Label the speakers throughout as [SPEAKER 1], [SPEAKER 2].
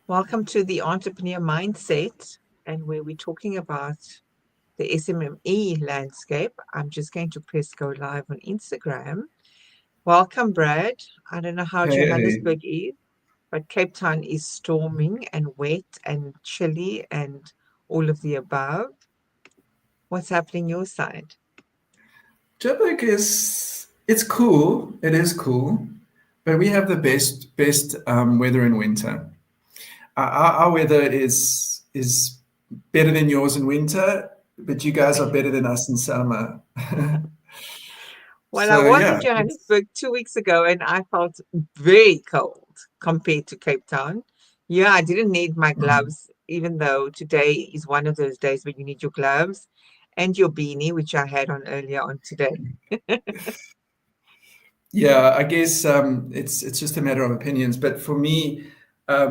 [SPEAKER 1] Welcome to the Entrepreneur Mindset, and where we're talking about the SMME landscape. I'm just going to press go live on Instagram. Welcome, Brad. I don't know how
[SPEAKER 2] Hey,
[SPEAKER 1] Johannesburg is, but Cape Town is storming and wet and chilly and all of the above. What's happening your side?
[SPEAKER 2] Joburg is it's cool. It is cool, but we have the best weather in winter. Our weather is better than yours in winter, but you guys are better than us in summer.
[SPEAKER 1] Well, I
[SPEAKER 2] So
[SPEAKER 1] was in
[SPEAKER 2] yeah, it's
[SPEAKER 1] Johannesburg 2 weeks ago and I felt very cold compared to Cape Town. Yeah, I didn't need my
[SPEAKER 2] mm,
[SPEAKER 1] gloves, even though today is one of those days when you need your gloves and your beanie, which I had on earlier on today.
[SPEAKER 2] yeah. I guess it's just a matter of opinions. But for me,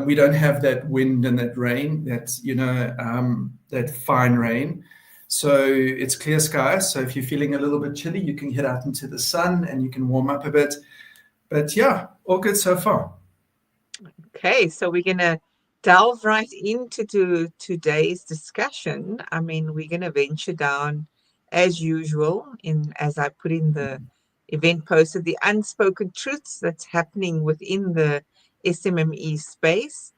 [SPEAKER 2] we don't have that wind and that rain. That fine rain. So it's clear skies. So if you're feeling a little bit chilly, you can head out into the sun and you can warm up a bit. But yeah, all good so far.
[SPEAKER 1] Okay, so we're going to delve right into today's discussion. I mean, we're going to venture down as usual in as I put in the event post of the unspoken truths that's happening within the SMME space.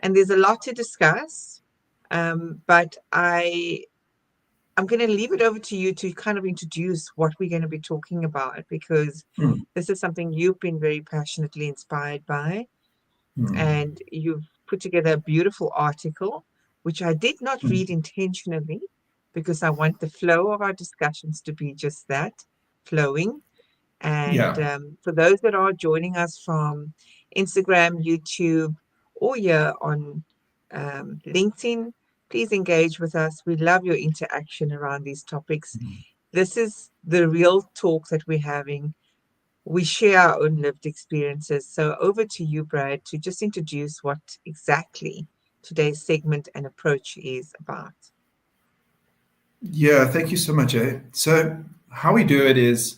[SPEAKER 1] And there's a lot to discuss. But I'm going to leave it over to you to kind of introduce what we're going to be talking about because
[SPEAKER 2] Hmm,
[SPEAKER 1] this is something you've been very passionately inspired by
[SPEAKER 2] hmm,
[SPEAKER 1] and you've put together a beautiful article, which I did not
[SPEAKER 2] hmm.
[SPEAKER 1] read intentionally because I want the flow of our discussions to be just that, flowing. And
[SPEAKER 2] Yeah.
[SPEAKER 1] for those that are joining us from Instagram, YouTube, or here on LinkedIn, please engage with us. We love your interaction around these topics. This is the real talk that we're having. We share our own lived experiences. So over to you, Brad, to just introduce what exactly today's segment and approach is about.
[SPEAKER 2] Yeah, thank you so much, eh? So how we do it is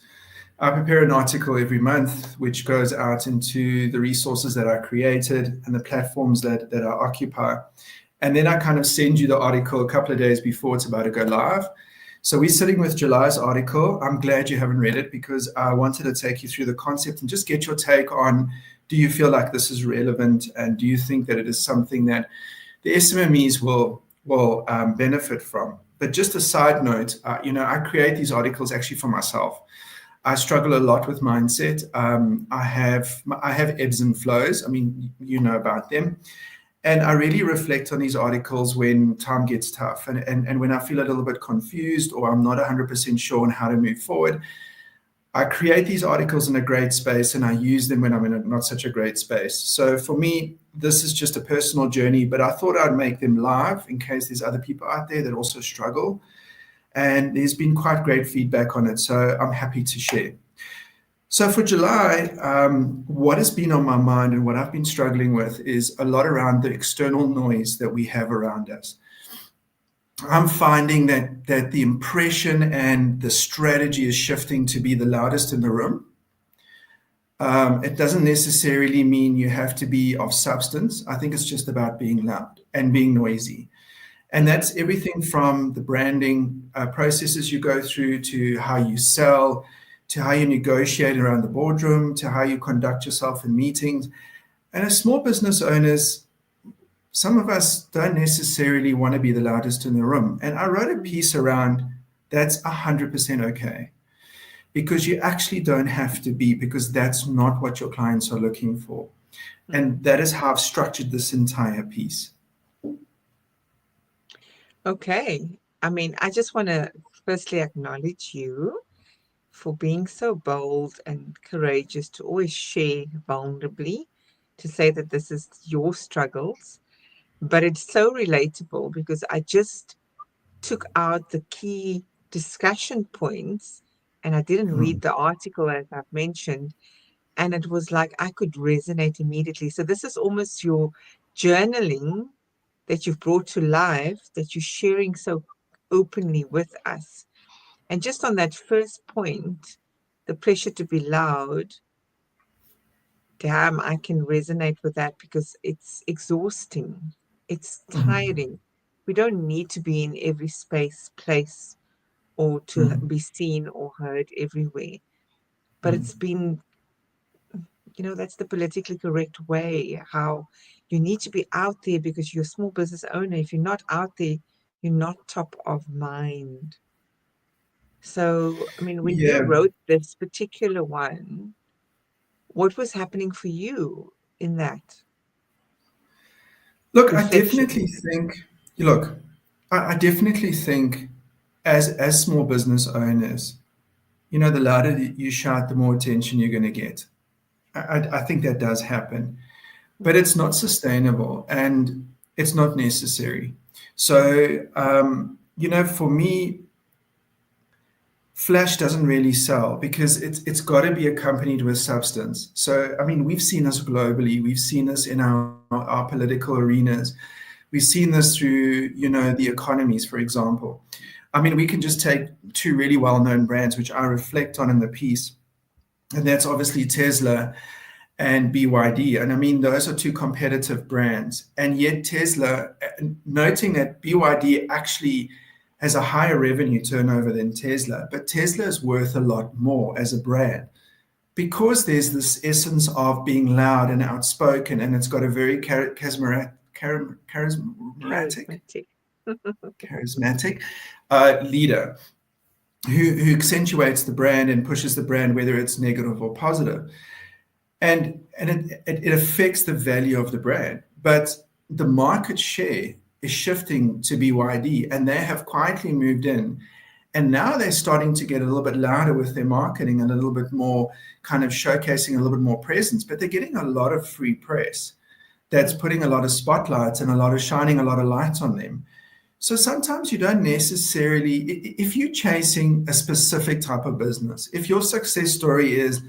[SPEAKER 2] I prepare an article every month which goes out into the resources that I created and the platforms that I occupy. And then I kind of send you the article a couple of days before it's about to go live. So we're sitting with July's article. I'm glad you haven't read it because I wanted to take you through the concept and just get your take on, do you feel like this is relevant and do you think that it is something that the SMMEs will benefit from? But just a side note, I create these articles actually for myself. I struggle a lot with mindset. I have ebbs and flows. I mean, you know about them. And I really reflect on these articles when time gets tough and when I feel a little bit confused or I'm not 100% sure on how to move forward. I create these articles in a great space and I use them when I'm in a not such a great space. So for me, this is just a personal journey, but I thought I'd make them live in case there's other people out there that also struggle. And there's been quite great feedback on it. So I'm happy to share. So for July, what has been on my mind and what I've been struggling with is a lot around the external noise that we have around us. I'm finding that the impression and the strategy is shifting to be the loudest in the room. It doesn't necessarily mean you have to be of substance. I think it's just about being loud and being noisy. And that's everything from the branding processes you go through to how you sell, to how you negotiate around the boardroom, to how you conduct yourself in meetings. And as small business owners, some of us don't necessarily want to be the loudest in the room. And I wrote a piece around that's 100% okay because you actually don't have to be, because that's not what your clients are looking for.
[SPEAKER 1] Mm.
[SPEAKER 2] And that is how I've structured this entire piece.
[SPEAKER 1] Okay. I mean, I just want to firstly acknowledge you for being so bold and courageous to always share vulnerably, to say that this is your struggles. But it's so relatable because I just took out the key discussion points and I didn't
[SPEAKER 2] Hmm.
[SPEAKER 1] read the article as I've mentioned. And it was like I could resonate immediately. So, this is almost your journaling that you've brought to life that you're sharing so openly with us. And just on that first point, the pressure to be loud, Damn, I can resonate with that because it's exhausting. It's
[SPEAKER 2] Mhm.
[SPEAKER 1] tiring. We don't need to be in every space, place, or to
[SPEAKER 2] Mm.
[SPEAKER 1] be seen or heard everywhere. But
[SPEAKER 2] Mm.
[SPEAKER 1] it's been, that's the politically correct way, how you need to be out there because you're a small business owner. If you're not out there, you're not top of mind. So, I mean, when you
[SPEAKER 2] Yeah.
[SPEAKER 1] wrote this particular one, what was happening for you in that
[SPEAKER 2] Look, I
[SPEAKER 1] reflection?
[SPEAKER 2] definitely think, look, I definitely think as small business owners, the louder you shout, the more attention you're going to get. I think that does happen, but
[SPEAKER 1] Mm,
[SPEAKER 2] it's not sustainable and it's not necessary. So, for me, Flash doesn't really sell because it's got to be accompanied with substance. So, I mean, we've seen this globally. We've seen this in our political arenas. We've seen this through, the economies, for example. I mean, we can just take two really well-known brands, which I reflect on in the piece, and that's obviously Tesla and BYD. And I mean, those are two competitive brands. And yet Tesla, noting that BYD actually has a higher revenue turnover than Tesla, but Tesla is worth a lot more as a brand because there's this essence of being loud and outspoken, and it's got a very
[SPEAKER 1] charismatic.
[SPEAKER 2] charismatic leader who accentuates the brand and pushes the brand, whether it's negative or positive. And it affects the value of the brand. But the market share is shifting to BYD, and they have quietly moved in. And now they're starting to get a little bit louder with their marketing and a little bit more kind of showcasing a little bit more presence, but they're getting a lot of free press that's
[SPEAKER 1] Mm,
[SPEAKER 2] putting a lot of spotlights and a lot of shining a lot of lights on them. So sometimes you don't necessarily, if you're chasing a specific type of business, if your success story is,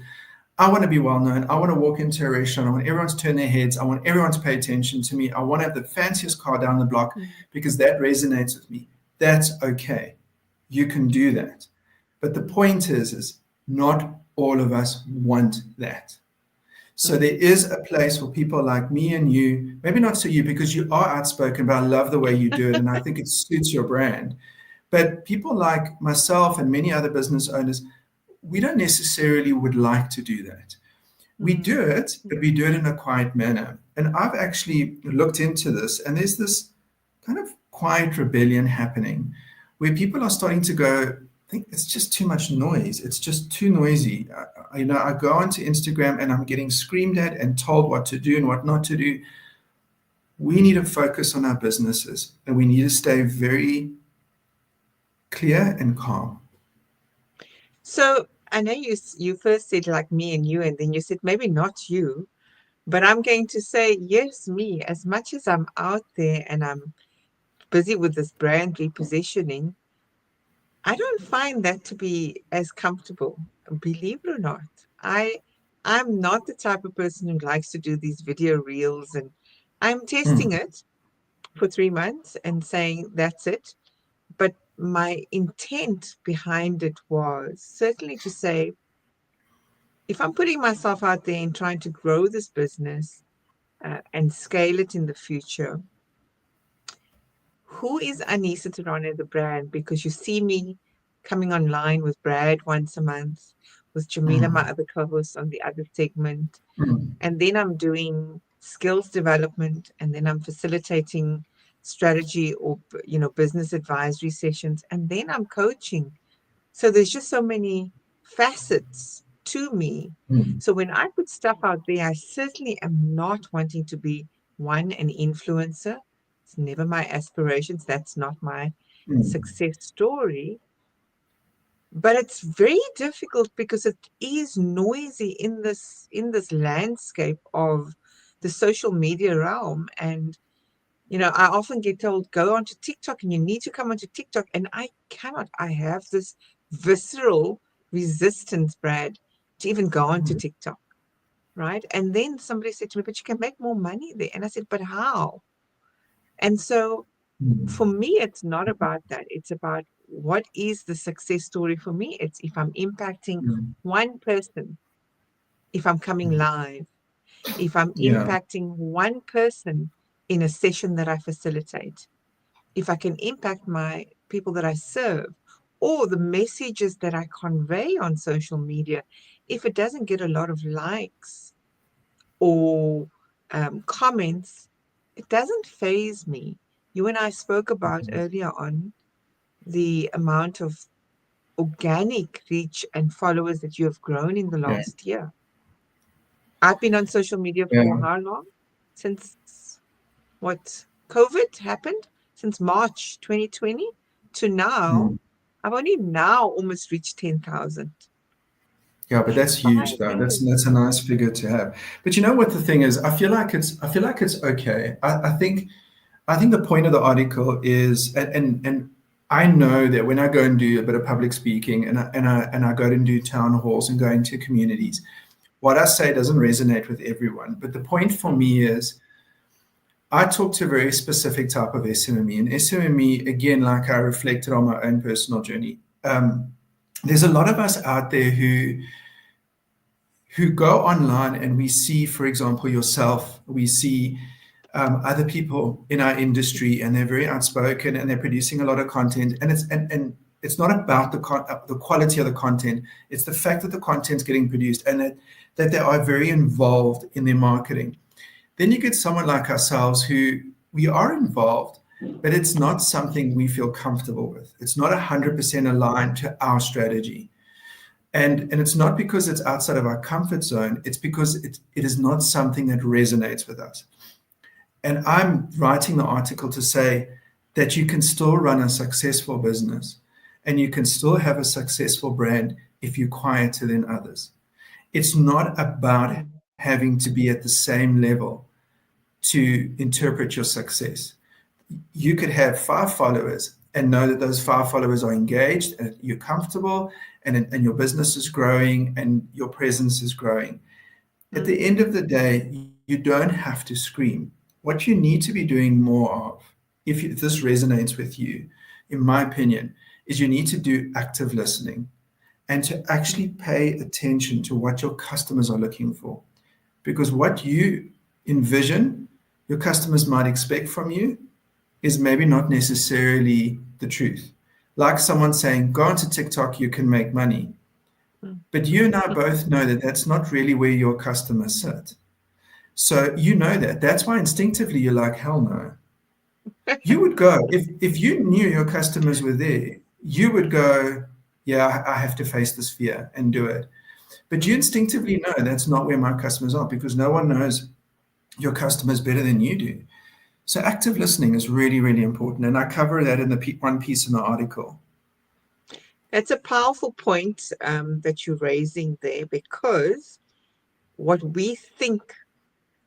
[SPEAKER 2] I want to be well known. I want to walk into a restaurant. I want everyone to turn their heads. I want everyone to pay attention to me. I want to have the fanciest car down the block
[SPEAKER 1] mm,
[SPEAKER 2] because that resonates with me. That's okay. You can do that. But the point is not all of us want that. So
[SPEAKER 1] mm.
[SPEAKER 2] there is a place for people like me and you, maybe not so you because you are outspoken, but I love the way you do it and I think it suits your brand. But people like myself and many other business owners, we don't necessarily would like to do that. We
[SPEAKER 1] Mm,
[SPEAKER 2] do it, but
[SPEAKER 1] mm.
[SPEAKER 2] we do it in a quiet manner. And I've actually looked into this, and there's this kind of quiet rebellion happening where people are starting to go, I think it's just too much noise. It's just too noisy. I go onto Instagram and I'm getting screamed at and told what to do and what not to do. We need to focus on our businesses and we need to stay very clear and calm.
[SPEAKER 1] So I know you first said like me and you, and then you said maybe not you, but I'm going to say yes, me. As much as I'm out there and I'm busy with this brand repositioning, I don't find that to be as comfortable, believe it or not. I I'm not the type of person who likes to do these video reels, and I'm testing
[SPEAKER 2] Mm,
[SPEAKER 1] it for 3 months and saying that's it. But my intent behind it was certainly to say, if I'm putting myself out there and trying to grow this business and scale it in the future, who is Anisa Tarana, the brand? Because you see me coming online with Brad once a month, with Jamila, my
[SPEAKER 2] mm,
[SPEAKER 1] other co host, on the other segment.
[SPEAKER 2] mm,
[SPEAKER 1] And then I'm doing skills development, and then I'm facilitating strategy or business advisory sessions, and then I'm coaching. So there's just so many facets to me.
[SPEAKER 2] mm,
[SPEAKER 1] So when I put stuff out there, I certainly am not wanting to be an influencer. It's never my aspirations. That's not my
[SPEAKER 2] mm,
[SPEAKER 1] success story. But it's very difficult because it is noisy in this landscape of the social media realm. And I often get told, go onto TikTok and you need to come onto TikTok. And I cannot. I have this visceral resistance, Brad, to even go onto
[SPEAKER 2] mm,
[SPEAKER 1] TikTok. Right. And then somebody said to me, but you can make more money there. And I said, but how? And so for
[SPEAKER 2] mm,
[SPEAKER 1] me, it's not about that. It's about what is the success story for me. It's, if I'm impacting
[SPEAKER 2] mm,
[SPEAKER 1] one person, if I'm coming
[SPEAKER 2] mm,
[SPEAKER 1] live, if I'm
[SPEAKER 2] Yeah.
[SPEAKER 1] impacting one person in a session that I facilitate, if I can impact my people that I serve, or the messages that I convey on social media, if it doesn't get a lot of likes or comments, it doesn't faze me. You and I spoke about earlier on the amount of organic reach and followers that you have grown in the
[SPEAKER 2] Yeah.
[SPEAKER 1] last year. I've been on social media for
[SPEAKER 2] Yeah.
[SPEAKER 1] how long? Since what? COVID happened? Since March 2020 to now.
[SPEAKER 2] Mm.
[SPEAKER 1] I've only now almost reached 10,000
[SPEAKER 2] Yeah, but
[SPEAKER 1] in
[SPEAKER 2] that's huge,
[SPEAKER 1] five
[SPEAKER 2] though.
[SPEAKER 1] years.
[SPEAKER 2] That's a nice figure to have. But you know what the thing is? I feel like it's okay. I think the point of the article is, and I know that when I go and do a bit of public speaking, and I go and do town halls and go into communities, what I say doesn't resonate with everyone. But the point for
[SPEAKER 1] Mm,
[SPEAKER 2] me is, I talk to a very specific type of SMME, and SMME, again, like I reflected on my own personal journey. There's a lot of us out there who go online, and we see, for example, yourself, we see other people in our industry, and they're very outspoken, and they're producing a lot of content, and it's not about the quality of the content. It's the fact that the content's getting produced, and that they are very involved in their marketing. Then you get someone like ourselves, who we are involved, but it's not something we feel comfortable with. It's not
[SPEAKER 1] mm,
[SPEAKER 2] 100% aligned to our strategy. And it's not because it's outside of our comfort zone, it's because it is not something that resonates with us. And I'm writing the article to say that you can still run a successful business, and you can still have a successful brand if you're quieter than others. It's not about
[SPEAKER 1] mm,
[SPEAKER 2] having to be at the same level to interpret your success. You could have 5 followers and know that those 5 followers are engaged, and you're comfortable, and your business is growing, and your presence is growing. At
[SPEAKER 1] mm,
[SPEAKER 2] the end of the day, you don't have to scream. What you need to be doing more of, if this resonates with you, in my opinion, is you need to do active listening, and to actually
[SPEAKER 1] mm,
[SPEAKER 2] pay attention to what your customers are looking for. Because what you envision your customers might expect from you is maybe not necessarily the truth. Like someone saying, go onto TikTok, you can make money.
[SPEAKER 1] mm.
[SPEAKER 2] But you and I both know that that's not really where your customers sit. So you know that. That's why instinctively you're like, hell no. You would go, if you knew your customers were there, you would go, yeah, I have to face this fear and do it. But you instinctively know that's not where my customers are, because no one knows your customers better than you do. So active listening is really, really important. And I cover that in the one piece in the article.
[SPEAKER 1] That's a powerful point that you're raising there, because what we think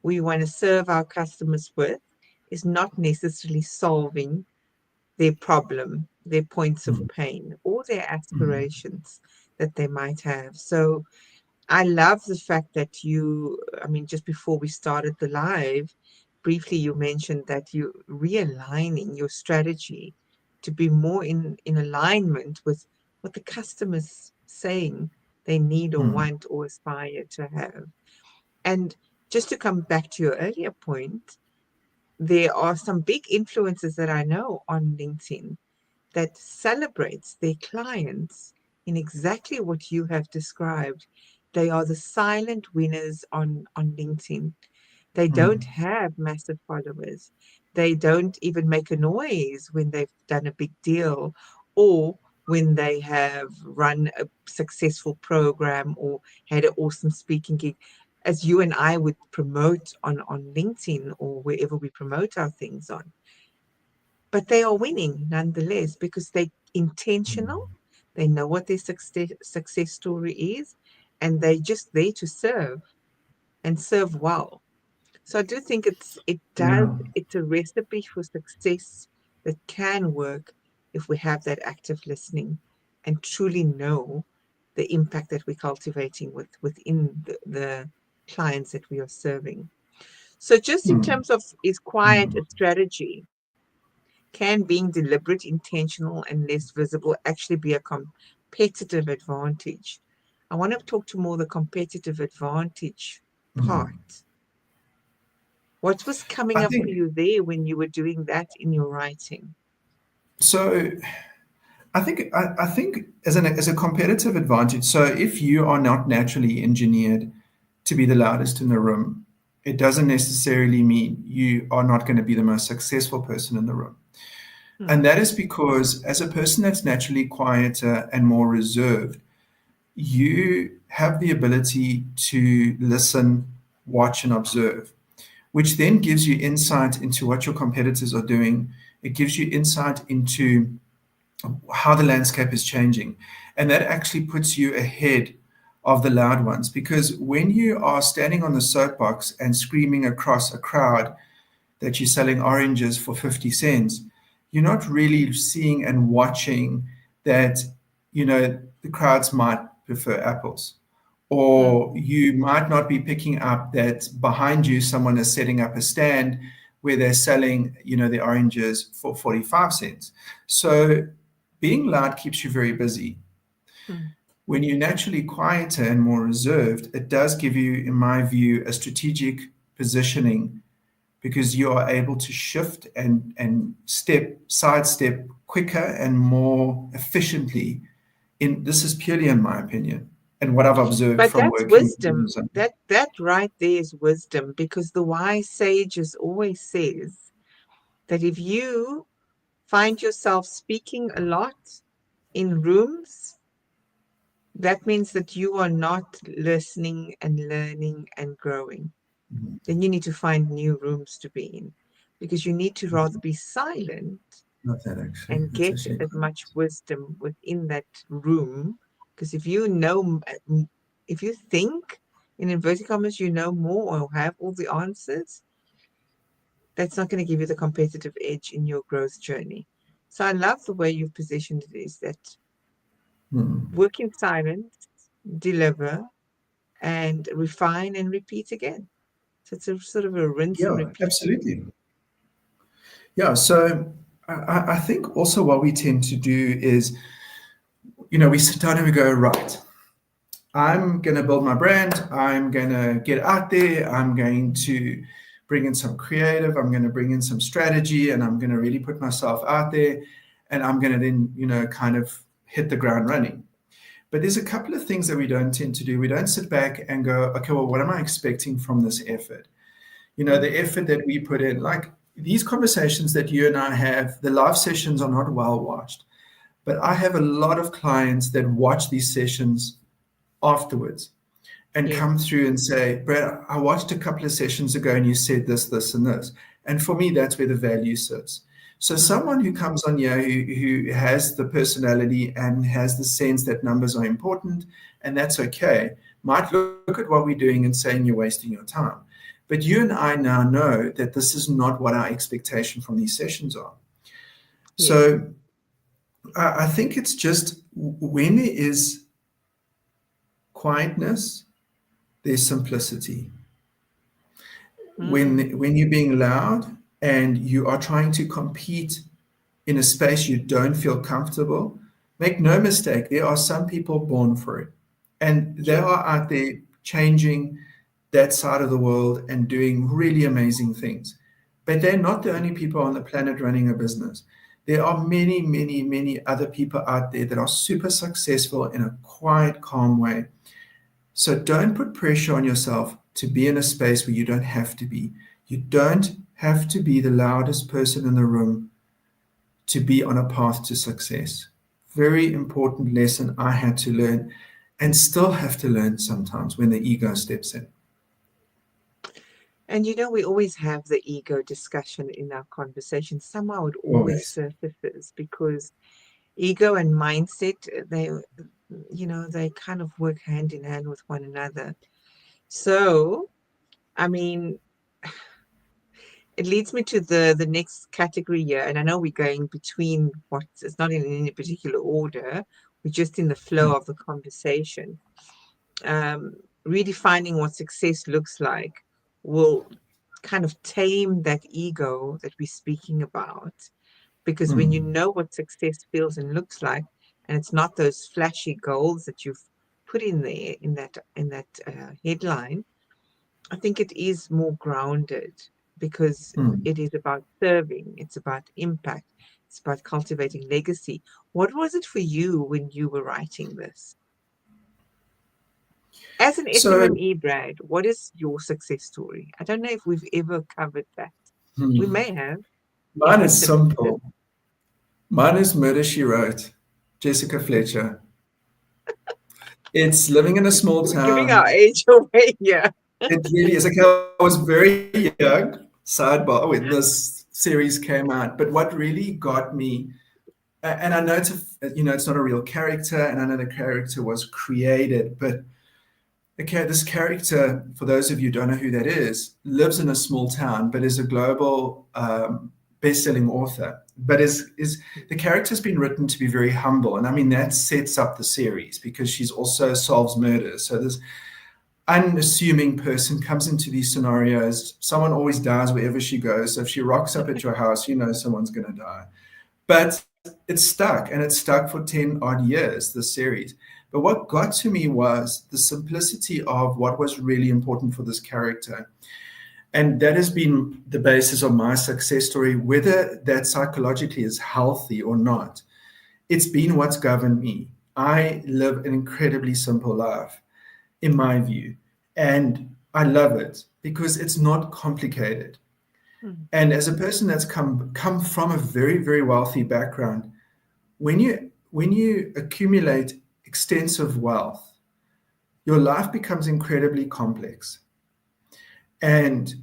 [SPEAKER 1] we want to serve our customers with is not necessarily solving their problem, their points of
[SPEAKER 2] Mm,
[SPEAKER 1] pain, or their
[SPEAKER 2] mm,
[SPEAKER 1] aspirations that they might have. So I love the fact that you, I mean, just before we started the live, briefly you mentioned that you're realigning your strategy to be more in alignment with what the customer's saying they need or
[SPEAKER 2] mm,
[SPEAKER 1] want or aspire to have. And just to come back to your earlier point, there are some big influencers that I know on LinkedIn that celebrates their clients in exactly what you have described. They are the silent winners on LinkedIn. They don't
[SPEAKER 2] mm,
[SPEAKER 1] have massive followers. They don't even make a noise when they've done a big deal, or when they have run a successful program or had an awesome speaking gig, as you and I would promote on LinkedIn or wherever we promote our things on. But they are winning nonetheless because they're intentional. They know what their success story is, and they're just there to serve and serve well. So I do think
[SPEAKER 2] yeah.
[SPEAKER 1] it's a recipe for success that can work if we have that active listening and truly know the impact that we're cultivating within the clients that we are serving. So just in
[SPEAKER 2] Mm,
[SPEAKER 1] terms of, is quiet
[SPEAKER 2] mm,
[SPEAKER 1] a strategy? Can being deliberate, intentional, and less visible actually be a competitive advantage? I want to talk to more the competitive advantage
[SPEAKER 2] mm.
[SPEAKER 1] part. What was coming
[SPEAKER 2] I
[SPEAKER 1] up for
[SPEAKER 2] think
[SPEAKER 1] you there when you were doing that in your writing?
[SPEAKER 2] so. I think as a competitive advantage. So if you are not naturally engineered to be the loudest in the room, it doesn't necessarily mean you are not going to be the most successful person in the room.
[SPEAKER 1] Hmm.
[SPEAKER 2] And that is because as a person that's naturally quieter and more reserved, you have the ability to listen, watch, and observe, which then gives you insight into what your competitors are doing. It gives you insight into how the landscape is changing. And that actually puts you ahead of the loud ones because when you are standing on the soapbox and screaming across a crowd that you're selling oranges for 50 cents, you're not really seeing and watching that, the crowds might prefer apples.
[SPEAKER 1] Hmm.
[SPEAKER 2] Or you might not be picking up that behind you, someone is setting up a stand where they're selling, the oranges for 45 cents. So being loud keeps you very busy.
[SPEAKER 1] Hmm.
[SPEAKER 2] When you're naturally quieter and more reserved, it does give you, in my view, a strategic positioning because you are able to shift and sidestep quicker and more efficiently. This is purely in my opinion and what I've observed
[SPEAKER 1] But
[SPEAKER 2] from
[SPEAKER 1] that's
[SPEAKER 2] working with
[SPEAKER 1] wisdom.
[SPEAKER 2] users.
[SPEAKER 1] That right there is wisdom because the wise sages always says that if you find yourself speaking a lot in rooms, that means that you are not listening and learning and growing.
[SPEAKER 2] Mhm.
[SPEAKER 1] Then you need to find new rooms to be in because you need to rather be silent
[SPEAKER 2] Not that actually.
[SPEAKER 1] and
[SPEAKER 2] That's
[SPEAKER 1] get
[SPEAKER 2] actually
[SPEAKER 1] as
[SPEAKER 2] correct.
[SPEAKER 1] much wisdom within that room. Because if you know, if you think in inverted commas, you know more or have all the answers, that's not going to give you the competitive edge in your growth journey. So I love the way you've positioned it is that
[SPEAKER 2] Hmm.
[SPEAKER 1] work in silence, deliver, and refine and repeat again. So it's a sort of a rinse and
[SPEAKER 2] Yeah,
[SPEAKER 1] repeat.
[SPEAKER 2] absolutely. Yeah. So I think also what we tend to do is, we sit down and we go, right, I'm going to build my brand. I'm going to get out there. I'm going to bring in some creative. I'm going to bring in some strategy and I'm going to really put myself out there. And I'm going to then, kind of hit the ground running. But there's a couple of things that we don't tend to do. We don't sit back and go, okay, well, what am I expecting from this effort?
[SPEAKER 1] Mm.
[SPEAKER 2] The effort that we put in, like these conversations that you and I have, the live sessions are not well watched. But I have a lot of clients that watch these sessions afterwards and come
[SPEAKER 1] Yes.
[SPEAKER 2] through and say, Brad, I watched a couple of sessions ago and you said this, this, and this. And for me, that's where the value sits. So
[SPEAKER 1] Mm.
[SPEAKER 2] someone who comes on here who has the personality and has the sense that numbers are important, and that's okay, might look at what we're doing and saying you're wasting your time. But you and I now know that this is not what our expectation from these sessions are.
[SPEAKER 1] Yes.
[SPEAKER 2] So I think it's just when there is quietness, there's simplicity.
[SPEAKER 1] Mm.
[SPEAKER 2] When you're being loud and you are trying to compete in a space you don't feel comfortable, make no mistake, there are some people born for it. And they
[SPEAKER 1] Yeah.
[SPEAKER 2] are out there changing that side of the world and doing really amazing things. But they're not the only people on the planet running a business. There are many, many, many other people out there that are super successful in a quiet, calm way. So don't put pressure on yourself to be in a space where you don't have to be. You don't have to be the loudest person in the room to be on a path to success. Very important lesson I had to learn and still have to learn sometimes when the ego steps in.
[SPEAKER 1] And we always have the ego discussion in our conversation. Somehow it always
[SPEAKER 2] Always.
[SPEAKER 1] surfaces because ego and mindset, they kind of work hand in hand with one another. So, I mean, it leads me to the next category here, and I know we're going between what it's not in any particular order. We're just in the flow of the conversation. Um, Redefining what success looks like will kind of tame that ego that we're speaking about. Because when you
[SPEAKER 2] Hmm.
[SPEAKER 1] know what success feels and looks like, and it's not those flashy goals that you've put in there in that headline, I think it is more grounded. because
[SPEAKER 2] Mm.
[SPEAKER 1] it is about serving, it's about impact, it's about cultivating legacy. What was it for you when you were writing this? As an
[SPEAKER 2] So
[SPEAKER 1] SMME, Brad, what is your success story? I don't know if we've ever covered that. We
[SPEAKER 2] hmm,
[SPEAKER 1] may have in
[SPEAKER 2] mine
[SPEAKER 1] the
[SPEAKER 2] is
[SPEAKER 1] synopsis.
[SPEAKER 2] simple. Mine is Murder, She Wrote, Jessica Fletcher. It's living in a small
[SPEAKER 1] We're giving our
[SPEAKER 2] town.
[SPEAKER 1] age away here.
[SPEAKER 2] It really is. Like, I was very young, sidebar, when this series came out. But what really got me, and I know it's not a real character, and I know the character was created, but okay, this character, for those of you who don't know who that is, lives in a small town, but is a global best-selling author. But is the character's been written to be very humble, and I mean that sets up the series because she's also solves murders. So this unassuming person comes into these scenarios. Someone always dies wherever she goes. So if she rocks up at your house, you know someone's going to die. But it's stuck, and it's stuck for 10 odd years, this series. But what got to me was the simplicity of what was really important for this character. And that has been the basis of my success story, whether that psychologically is healthy or not. It's been what's governed me. I live an incredibly simple life, in my view. And I love it because it's not complicated.
[SPEAKER 1] Mm,
[SPEAKER 2] And as a person that's come from a very, very wealthy background, when you accumulate extensive wealth, your life becomes incredibly complex. And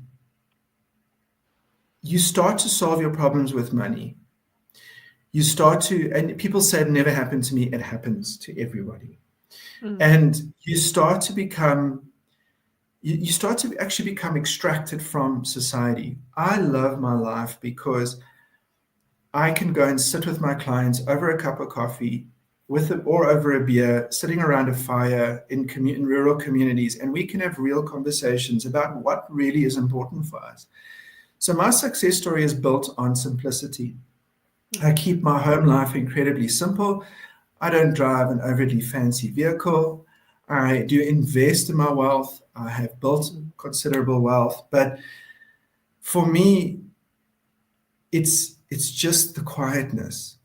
[SPEAKER 2] you start to solve your problems with money. You start to, and people say it never happened to me, it happens to everybody.
[SPEAKER 1] mm,
[SPEAKER 2] And you start to actually become extracted from society. I love my life because I can go and sit with my clients over a cup of coffee or over a beer, sitting around a fire in rural communities, and we can have real conversations about what really is important for us. So my success story is built on simplicity. I
[SPEAKER 1] mm,
[SPEAKER 2] keep my home life incredibly simple. I don't drive an overly fancy vehicle. I do invest in my wealth. I have built
[SPEAKER 1] mm,
[SPEAKER 2] considerable wealth, but for me, it's just the quietness,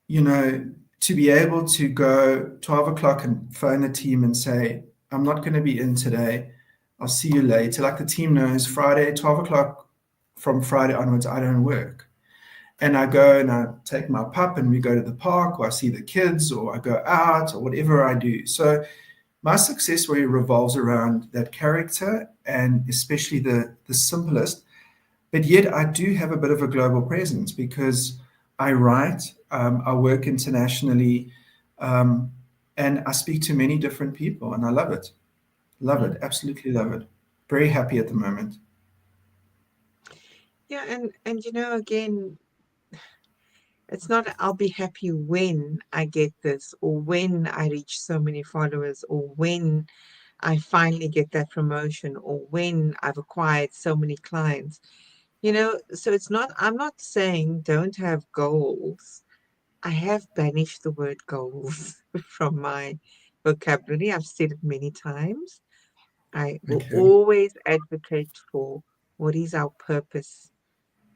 [SPEAKER 2] to be able to go 12 o'clock and phone the team and say, I'm not going to be in today. I'll see you later. Like the team knows Friday, 12 o'clock from Friday onwards, I don't work. And I go and I take my pup and we go to the park, or I see the kids, or I go out, or whatever I do. So my success story revolves around that character, and especially the simplest. But yet I do have a bit of a global presence because I write, I work internationally, um, and I speak to many different people, and I love it. Love it.
[SPEAKER 1] mm.
[SPEAKER 2] Absolutely love it. Very happy at the moment.
[SPEAKER 1] Yeah, and again, it's not I'll be happy when I get this, or when I reach so many followers, or when I finally get that promotion, or when I've acquired so many clients. So it's not, I'm not saying don't have goals. I have banished the word goals from my vocabulary. I've said it many times. I will
[SPEAKER 2] Okay.
[SPEAKER 1] always advocate for what is our purpose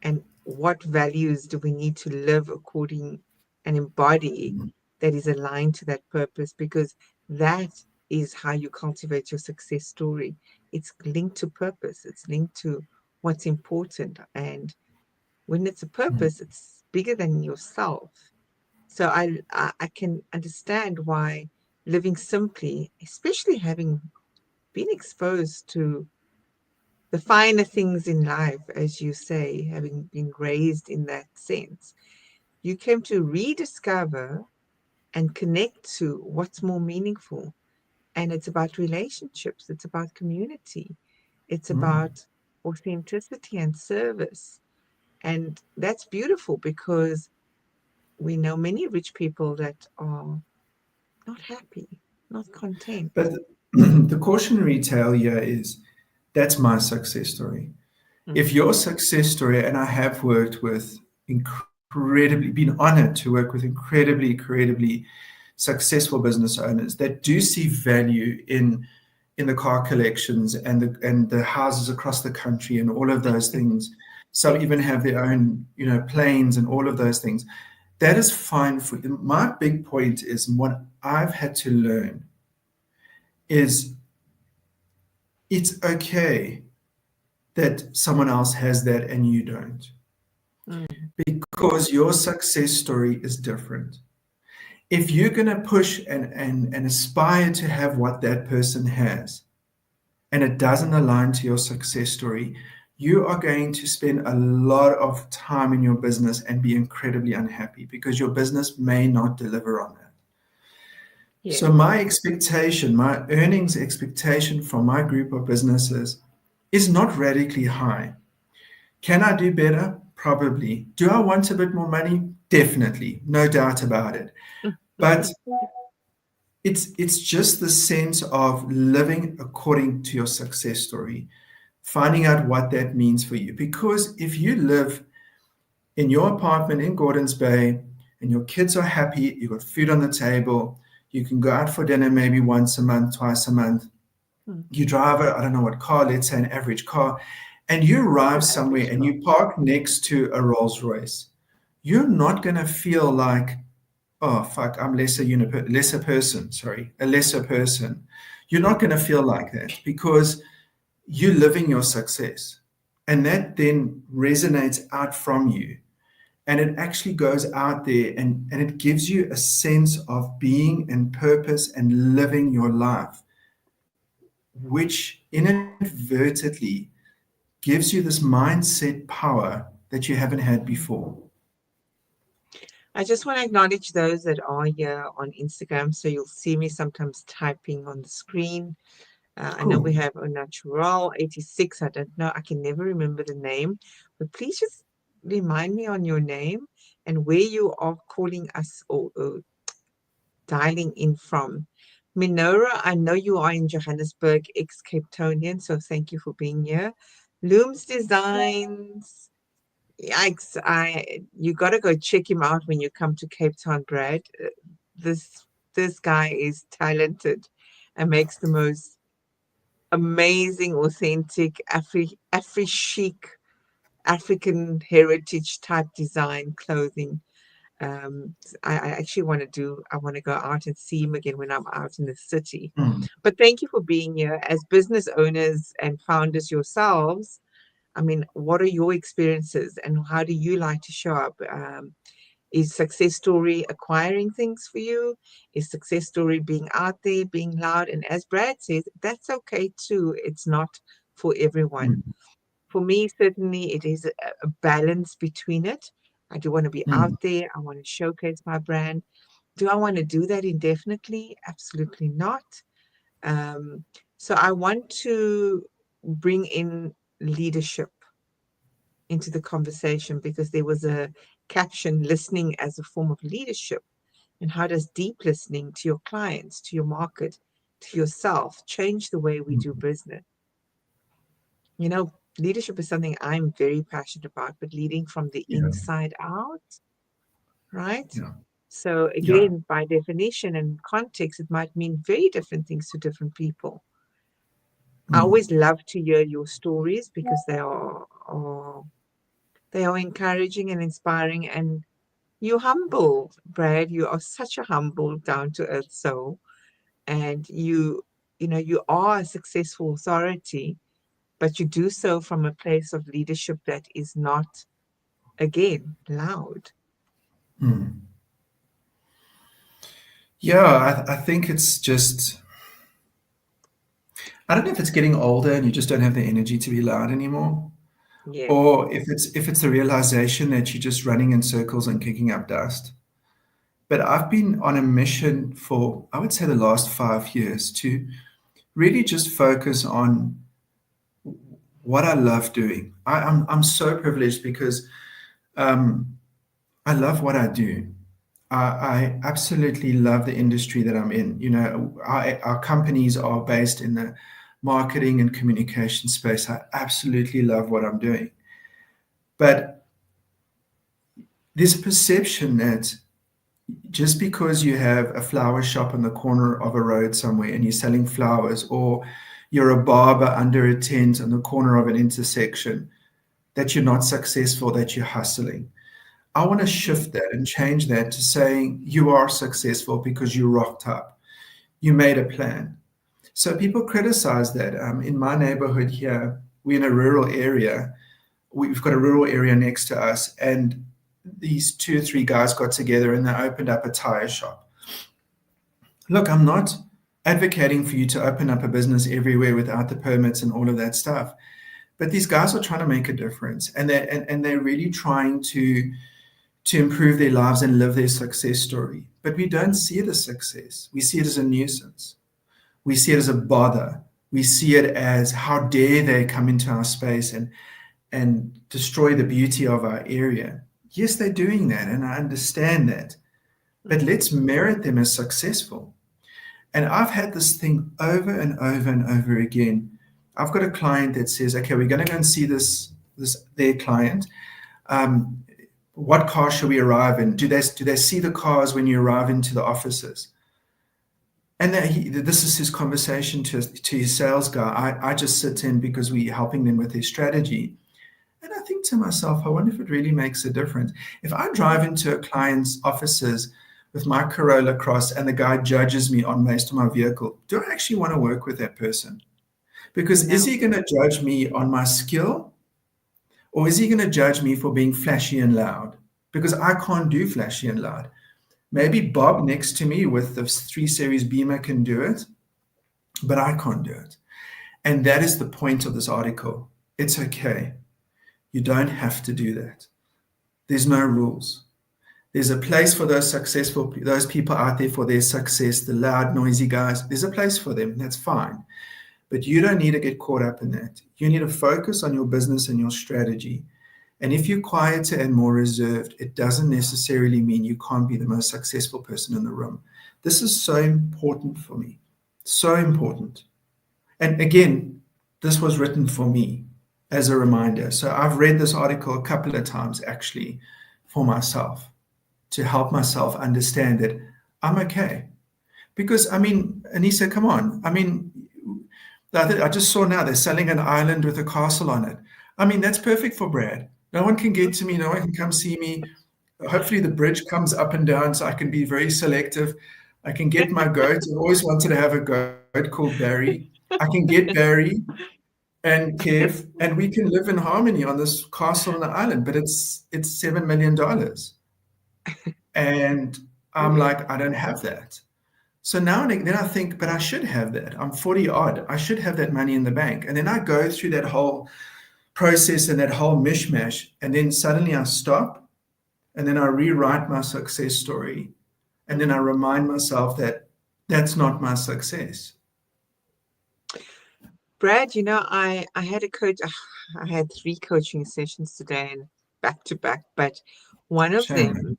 [SPEAKER 1] and what values do we need to live according and embody that is aligned to that purpose, because that is how you cultivate your success story. It's linked to purpose, it's linked to what's important. And when it's a purpose, it's bigger than yourself. So I can understand why living simply, especially having been exposed to the finer things in life, as you say, having been raised in that sense, you came to rediscover and connect to what's more meaningful. And it's about relationships, it's about community, it's
[SPEAKER 2] Mm.
[SPEAKER 1] about authenticity and service. And that's beautiful because we know many rich people that are not happy, not content.
[SPEAKER 2] But the cautionary tale here is that's my success story.
[SPEAKER 1] Mm,
[SPEAKER 2] If your success story, and I have worked with incredibly, been honored to work with incredibly successful business owners that do see value in in the car collections and the houses across the country and all of those things. Some
[SPEAKER 1] Yes.
[SPEAKER 2] even have their own, planes and all of those things. That is fine for you. My big point is, what I've had to learn is, it's okay that someone else has that and you don't,
[SPEAKER 1] Mm.
[SPEAKER 2] because your success story is different. If you're going to push and aspire to have what that person has, and it doesn't align to your success story, you are going to spend a lot of time in your business and be incredibly unhappy, because your business may not deliver on that. So
[SPEAKER 1] Yes.
[SPEAKER 2] my expectation, my earnings expectation from my group of businesses is not radically high. Can I do better? Probably. Do I want a bit more money? Definitely. No doubt about it. But it's just the sense of living according to your success story, finding out what that means for you. Because if you live in your apartment in Gordons Bay and your kids are happy, you've got food on the table, you can go out for dinner maybe once a month, twice a month,
[SPEAKER 1] Mm.
[SPEAKER 2] you drive a, I don't know what car, let's say an average car, and you arrive
[SPEAKER 1] An
[SPEAKER 2] somewhere
[SPEAKER 1] average
[SPEAKER 2] and
[SPEAKER 1] car.
[SPEAKER 2] you park next to a Rolls Royce, you're not going to feel like, oh fuck, I'm lesser person, sorry, a lesser person. You're not going to feel like that, because you're living your success, and that then resonates out from you, and it actually goes out there, and it gives you a sense of being and purpose and living your life, which inadvertently gives you this mindset power that you haven't had
[SPEAKER 1] Mm.
[SPEAKER 2] before.
[SPEAKER 1] I just want to acknowledge those that are here on Instagram. So you'll see me sometimes typing on the screen. I know we
[SPEAKER 2] Cool.
[SPEAKER 1] have a natural 86. I don't know. I can never remember the name, but please just remind me on your name and where you are calling us or dialing in from. Minora, I know you are in Johannesburg, ex-Cape Townian, so thank you for being here. Looms Designs. Yikes! You got to go check him out when you come to Cape Town, Brad. This this guy is talented and makes the most amazing, authentic, Afri chic, African heritage type design clothing. I actually want to I want to go out and see him again when I'm out in the city.
[SPEAKER 2] Mm,
[SPEAKER 1] But thank you for being here. As business owners and founders yourselves, I mean, what are your experiences and how do you like to show up? Is success story acquiring things for you? Is success story being out there, being loud? And as Brad says, that's okay too. It's not for everyone.
[SPEAKER 2] mm,
[SPEAKER 1] For me, certainly, it is a balance between it. I do want to be out
[SPEAKER 2] mm,
[SPEAKER 1] there. I want to showcase my brand. Do I want to do that indefinitely? Absolutely not. Um, so I want to bring in leadership into the conversation because there was a caption, listening as a form of leadership. And how does deep listening to your clients, to your market, to yourself change the way we do
[SPEAKER 2] mm.
[SPEAKER 1] business? You know, leadership is something I'm very passionate about, but leading from the
[SPEAKER 2] Yeah,
[SPEAKER 1] inside out, right?
[SPEAKER 2] yeah,
[SPEAKER 1] So,
[SPEAKER 2] yeah.
[SPEAKER 1] again, by definition and context, it might mean very different things to different people. I
[SPEAKER 2] Mm,
[SPEAKER 1] always love to hear your stories because they are encouraging and inspiring, and you humble, Brad. You are such a humble, down to earth soul, and you know, you are a successful authority, but you do so from a place of leadership that is not, again, loud.
[SPEAKER 2] mm. Yeah, I think it's just, I don't know if it's getting older and you just don't have the energy to be loud anymore,
[SPEAKER 1] Yes.
[SPEAKER 2] or if it's the realization that you're just running in circles and kicking up dust. But I've been on a mission for, I would say, the last 5 years to really just focus on what I love doing. I'm so privileged because um, I love what I do. I absolutely love the industry that I'm in. Our companies are based in the marketing and communication space. I absolutely love what I'm doing. But there's a perception that Just because you have a flower shop on the corner of a road somewhere and you're selling flowers, or you're a barber under a tent on the corner of an intersection, that you're not successful, that you're hustling. I want to shift that and change that to saying you are successful because you rocked up, you made a plan. So people criticize that. In my neighborhood here, we're in a rural area. We've got a rural area next to us, and these two or three guys got together and they opened up a tire shop. Look, I'm not advocating for you to open up a business everywhere without the permits and all of that stuff. But these guys are trying to make a difference, and they're really trying to improve their lives and live their success story. But we don't see it as success. We see it as a nuisance. We see it as a bother. We see it as how dare they come into our space and destroy the beauty of our area. Yes, they're doing that, and I understand that. But let's merit them as successful. And I've had this thing over and over and over again. I've got a client that says, okay, we're going to go and see this their client. Um, what car should we arrive in? Do they see the cars when you arrive into the offices? And this is his conversation to his sales guy. I just sit in because we're helping them with their strategy. And I think to myself, I wonder if it really makes a difference. If I drive into a client's offices with my Corolla Cross and the guy judges me on based on my vehicle, do I actually want to work with that person? Because is
[SPEAKER 1] No.
[SPEAKER 2] he going to judge me on my skill, or is he going to judge me for being flashy and loud? Because I can't do flashy and loud. Maybe Bob next to me with the 3 Series Beamer can do it, but I can't do it. And that is the point of this article. It's okay. You don't have to do that. There's no rules. There's a place for those people out there for their success, the loud, noisy guys. There's a place for them. That's fine. But you don't need to get caught up in that. You need to focus on your business and your strategy. And if you're quieter and more reserved, it doesn't necessarily mean you can't be the most successful person in the room. This is so important for me. So important. And again, this was written for me as a reminder. So I've read this article a couple of times actually for myself to help myself understand that I'm okay. Because, I mean, Anissa, come on. I mean, I just saw now they're selling an island with a castle on it. I mean, that's perfect for Brad. No one can get to me. No one can come see me. Hopefully the bridge comes up and down so I can be very selective. I can get my goat. I've always wanted to have a goat called Barry. I can get Barry and Kev, and we can live in harmony on this castle on the island, but it's $7 million. And I'm
[SPEAKER 1] Yeah.
[SPEAKER 2] like, I don't have that. So now and then I think, but I should have that. I'm 40 odd. I should have that money in the bank. And then I go through that whole process and that whole mishmash. And then suddenly I stop and then I rewrite my success story. And then I remind myself that that's not my success.
[SPEAKER 1] Brad, I had a coach. I had 3 coaching sessions today and back to back, but one of
[SPEAKER 2] Shame.
[SPEAKER 1] them,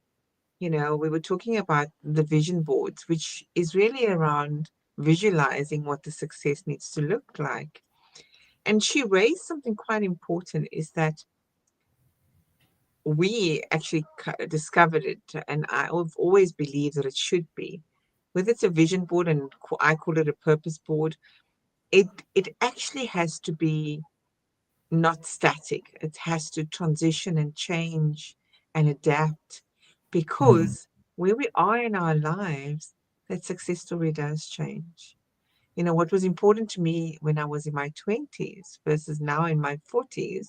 [SPEAKER 1] we were talking about the vision boards, which is really around visualizing what the success needs to look like. And she raised something quite important is that we actually discovered it, and I've always believed that it should be. Whether it's a vision board and I call it a purpose board, it actually has to be not static. It has to transition and change and adapt
[SPEAKER 2] Mm,
[SPEAKER 1] because where we are in our lives, that success story does change. What was important to me when I was in my 20s versus now in my 40s,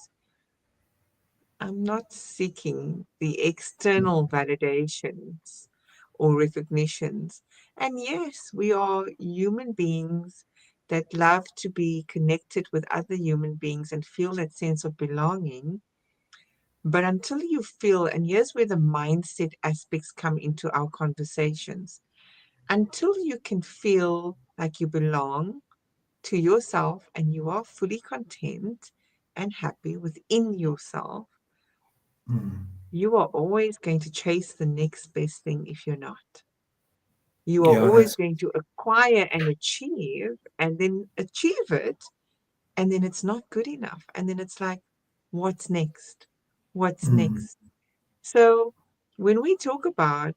[SPEAKER 1] I'm not seeking the external validations or recognitions. And yes, we are human beings that love to be connected with other human beings and feel that sense of belonging. But until you feel, and here's where the mindset aspects come into our conversations, until you can feel like you belong to yourself and you are fully content and happy within yourself,
[SPEAKER 2] mm.
[SPEAKER 1] you are always going to chase the next best thing if you're not. You are
[SPEAKER 2] Yeah,
[SPEAKER 1] always
[SPEAKER 2] that's.
[SPEAKER 1] going to acquire and achieve and then achieve it, and then it's not good enough. And then it's like, what's next? What's
[SPEAKER 2] Mm,
[SPEAKER 1] next? So when we talk about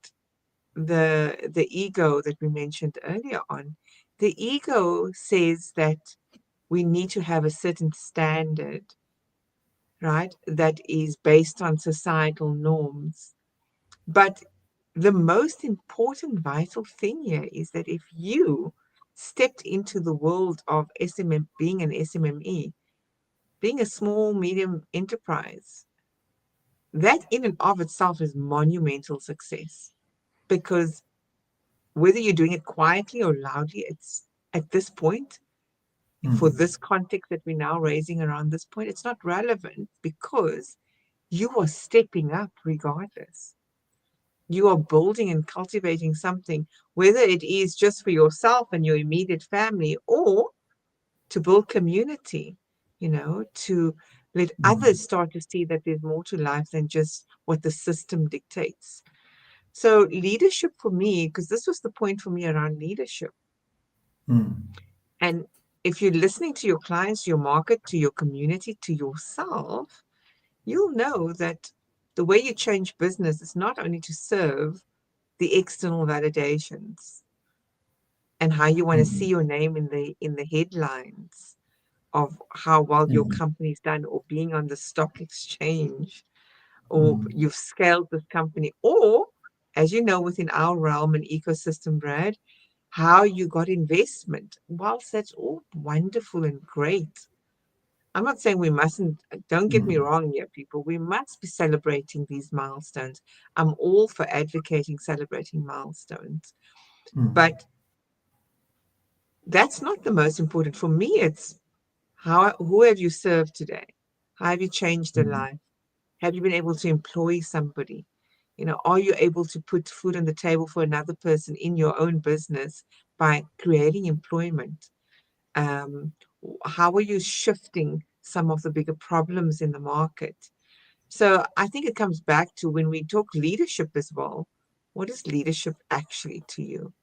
[SPEAKER 1] the ego that we mentioned earlier on. The ego says that we need to have a certain standard, right? That is based on societal norms. But the most important vital thing here is that if you stepped into the world of being an SMME, being a small, medium enterprise, that in and of itself is monumental success. Because whether you're doing it quietly or loudly, it's at this point, for this context that we're now raising around this point, it's not relevant because you are stepping up regardless. You are building and cultivating something, whether it is just for yourself and your immediate family or to build community, to let others start to see that there's more to life than just what the system dictates. So, leadership for me, because this was the point for me around leadership. And if you're listening to your clients, your market, to your community, to yourself, you'll know that the way you change business is not only to serve the external validations and how you want to see your name in the headlines of how well your company's done, or being on the stock exchange, or you've scaled this company, or, as you know, within our realm and ecosystem, Brad, how you got investment. Whilst that's all wonderful and great, I'm not saying we mustn't, don't get me wrong here, people, we must be celebrating these milestones. I'm all for advocating celebrating milestones. But that's not the most important. For me, it's who have you served today? How have you changed a life? Have you been able to employ somebody? Are you able to put food on the table for another person in your own business by creating employment? How are you shifting some of the bigger problems in the market? So I think it comes back to, when we talk leadership as well, what is leadership actually to you?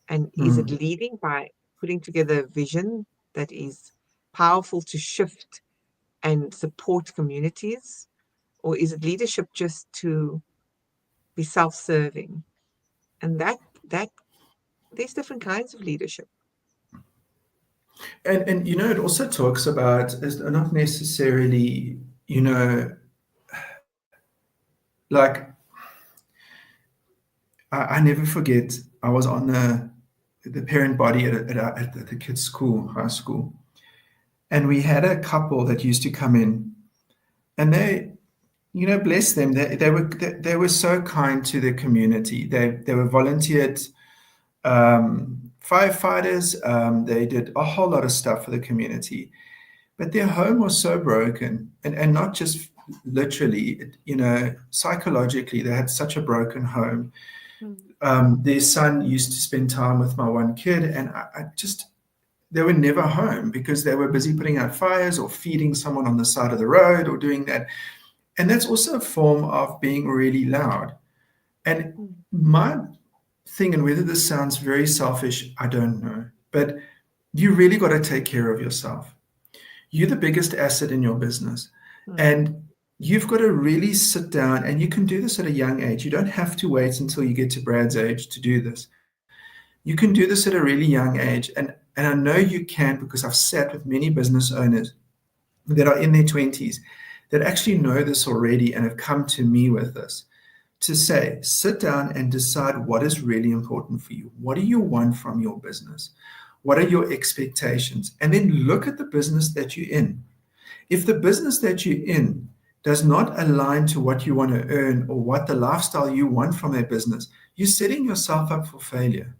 [SPEAKER 1] And is it leading by putting together a vision that is powerful to shift and support communities? Or is it leadership just to be self-serving? And that there's different kinds of leadership.
[SPEAKER 2] And it also talks about, it's not necessarily, like, I never forget, I was on the parent body at the kids' school, high school, and we had a couple that used to come in, and they, bless them, they were so kind to the community. They were volunteered firefighters. They did a whole lot of stuff for the community, but their home was so broken, and not just literally, psychologically, they had such a broken home. Their son used to spend time with my one kid, and they were never home because they were busy putting out fires or feeding someone on the side of the road or doing that. And that's also a form of being really loud. And my thing, and whether this sounds very selfish, I don't know, but you really got to take care of yourself. You're the biggest asset in your business. And you've got to really sit down, and you can do this at a young age. You don't have to wait until you get to Brad's age to do this. You can do this at a really young age. And I know you can, because I've sat with many business owners that are in their 20s that actually know this already and have come to me with this, to say, sit down and decide what is really important for you. What do you want from your business? What are your expectations? And then look at the business that you're in. If the business that you're in does not align to what you want to earn or what the lifestyle you want from that business, you're setting yourself up for failure.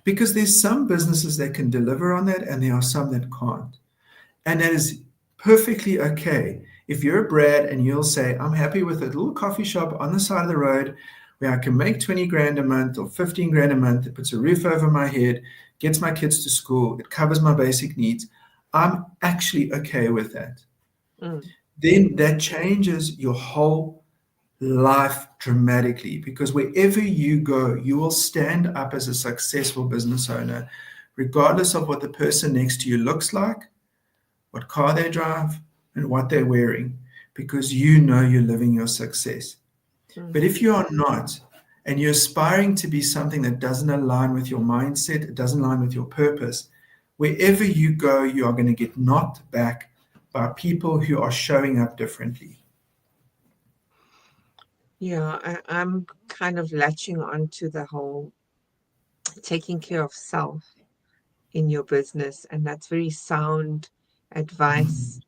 [SPEAKER 2] Because there's some businesses that can deliver on that, and there are some that can't. And that is perfectly okay. If you're a Brad and you'll say, I'm happy with a little coffee shop on the side of the road where I can make 20 grand a month or 15 grand a month, it puts a roof over my head, gets my kids to school, it covers my basic needs, I'm actually okay with that. Then that changes your whole life dramatically, because wherever you go, you will stand up as a successful business owner, regardless of what the person next to you looks like, what car they drive, and what they're wearing, because you know you're living your success. But if you are not, and you're aspiring to be something that doesn't align with your mindset, it doesn't align with your purpose, wherever you go, you are going to get knocked back by people who are showing up differently.
[SPEAKER 1] Yeah, I'm kind of latching on to the whole taking care of self in your business, and that's very sound advice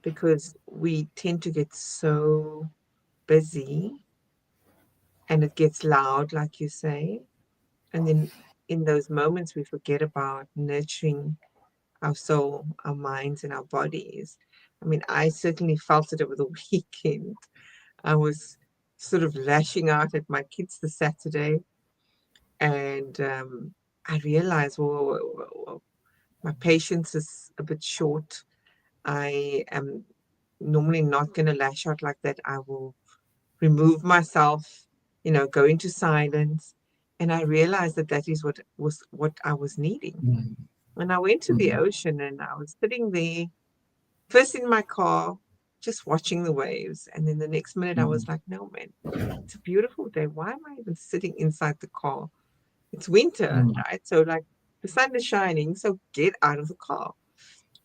[SPEAKER 1] because we tend to get so busy and it gets loud, like you say. And then in those moments, we forget about nurturing our soul, our minds, and our bodies. I mean, I certainly felt it over the weekend. I was sort of lashing out at my kids this Saturday, and I realized, well, my patience is a bit short. I am normally not going to lash out like that. I will remove myself, go into silence. And I realized that that is what I was needing.
[SPEAKER 2] Mm,
[SPEAKER 1] And I went to the
[SPEAKER 2] mm,
[SPEAKER 1] ocean and I was sitting there, first in my car, just watching the waves. And then the next minute I was
[SPEAKER 2] mm,
[SPEAKER 1] like, no, man, it's a beautiful day. Why am I even sitting inside the car? It's winter,
[SPEAKER 2] mm,
[SPEAKER 1] right? So, like, the sun is shining. So get out of the car,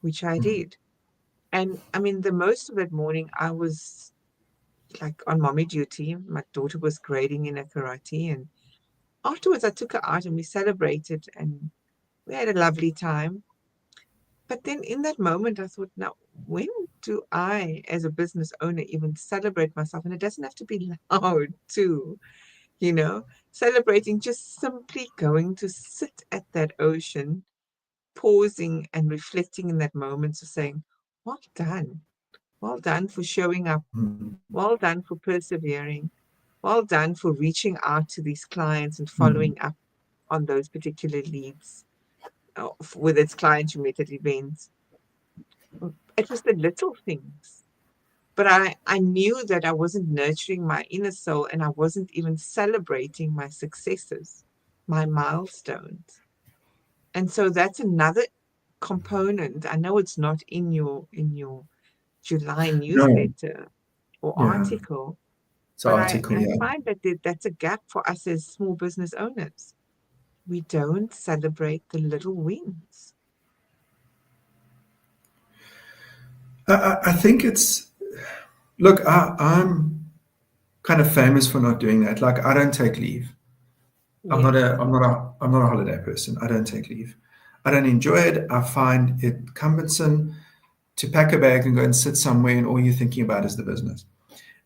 [SPEAKER 1] which I
[SPEAKER 2] mm,
[SPEAKER 1] did. And I mean, the most of that morning, I was like on mommy duty. My daughter was grading in a karate. And afterwards, I took her out and we celebrated and we had a lovely time. But then in that moment, I thought, now, when do I, as a business owner, even celebrate myself? And it doesn't have to be loud, too, you know, celebrating, just simply going to sit at that ocean, pausing and reflecting in that moment, so saying, well done. Well done for showing up.
[SPEAKER 2] mm,
[SPEAKER 1] Well done for persevering. Well done for reaching out to these clients and
[SPEAKER 2] mm,
[SPEAKER 1] following up on those particular leads, with its clients you met at events. It was the little things. But I knew that I wasn't nurturing my inner soul and I wasn't even celebrating my successes, my milestones. And so that's another component. I know it's not in your July
[SPEAKER 2] no,
[SPEAKER 1] newsletter or
[SPEAKER 2] yeah,
[SPEAKER 1] article,
[SPEAKER 2] it's an
[SPEAKER 1] but I,
[SPEAKER 2] article,
[SPEAKER 1] I
[SPEAKER 2] yeah.
[SPEAKER 1] find that that's a gap for us as small business owners. We don't celebrate the little wins.
[SPEAKER 2] I think it's, look, I'm kind of famous for not doing that. Like, I don't take leave.
[SPEAKER 1] Yes.
[SPEAKER 2] I'm not a holiday person. I don't take leave. I don't enjoy it. I find it cumbersome to pack a bag and go and sit somewhere and all you're thinking about is the business.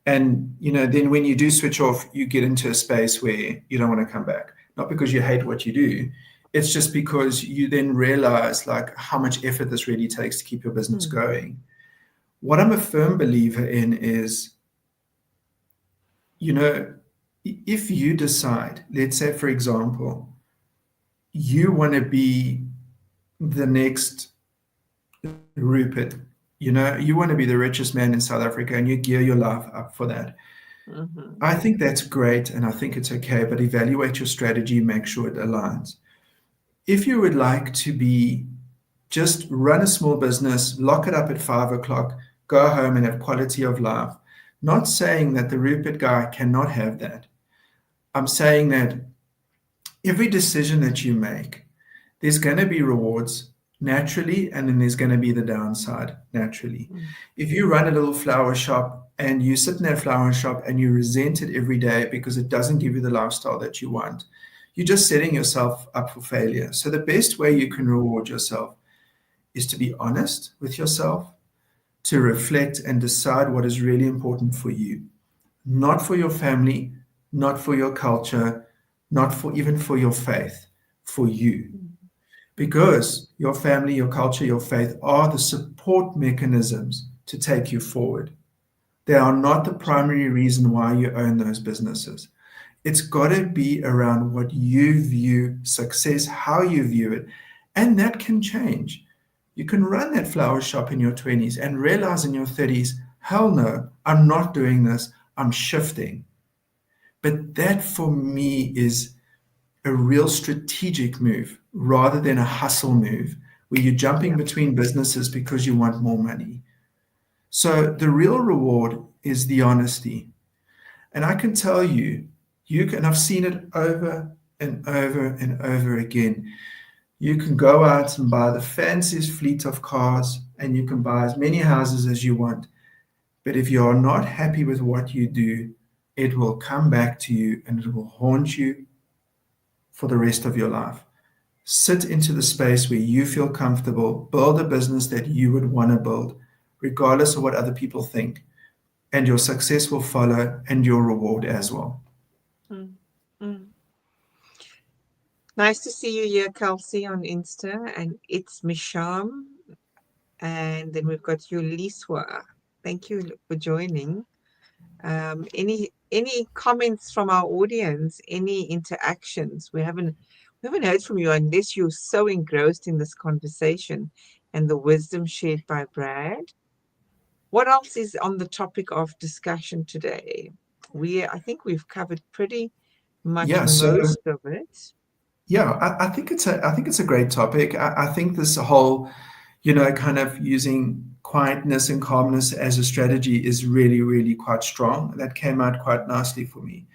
[SPEAKER 2] And then when you do switch off, you get into a space where you don't want to come back. Not because you hate what you do, it's just because you then realize like how much effort this really takes to keep your business
[SPEAKER 1] Hmm.
[SPEAKER 2] going. What I'm a firm believer in is, you know, if you decide, let's say, for example, you want to be the next Rupert, you want to be the richest man in South Africa and you gear your life up for that.
[SPEAKER 1] Hmm.
[SPEAKER 2] I think that's great and I think it's okay, but evaluate your strategy, make sure it aligns. If you would like to be just run a small business, lock it up at 5 o'clock, go home and have quality of life, not saying that the Rupert guy cannot have that. I'm saying that every decision that you make, there's going to be rewards naturally, and then there's going to be the downside naturally.
[SPEAKER 1] Hmm.
[SPEAKER 2] If you run a little flower shop and you sit in that flower shop and you resent it every day because it doesn't give you the lifestyle that you want, you're just setting yourself up for failure. So the best way you can reward yourself is to be honest with yourself, to reflect and decide what is really important for you, not for your family, not for your culture, not for even for your faith, for you. Because your family, your culture, your faith are the support mechanisms to take you forward. They are not the primary reason why you own those businesses. It's got to be around what you view success, how you view it, and that can change. You can run that flower shop in your 20s and realize in your 30s, hell no, I'm not doing this, I'm shifting. But that for me is a real strategic move rather than a hustle move where you're jumping
[SPEAKER 1] Yeah.
[SPEAKER 2] between businesses because you want more money. So the real reward is the honesty. And I can tell you, I've seen it over and over and over again. You can go out and buy the fanciest fleet of cars and you can buy as many houses as you want. But if you are not happy with what you do, it will come back to you and it will haunt you for the rest of your life. Sit into the space where you feel comfortable, build a business that you would want to build, regardless of what other people think, and your success will follow and your reward as well.
[SPEAKER 1] Mm. Mm. Nice to see you here, Kelsey, on Insta, and it's Misham. And then we've got you, Liswa. Thank you for joining. Any comments from our audience? Any interactions? We haven't heard from you unless you're so engrossed in this conversation and the wisdom shared by Brad. What else is on the topic of discussion today? I think we've covered pretty much
[SPEAKER 2] Yeah, so
[SPEAKER 1] most of it.
[SPEAKER 2] yeah, I think it's a great topic. I think this whole, kind of using quietness and calmness as a strategy is really, really quite strong. That came out quite nicely for me.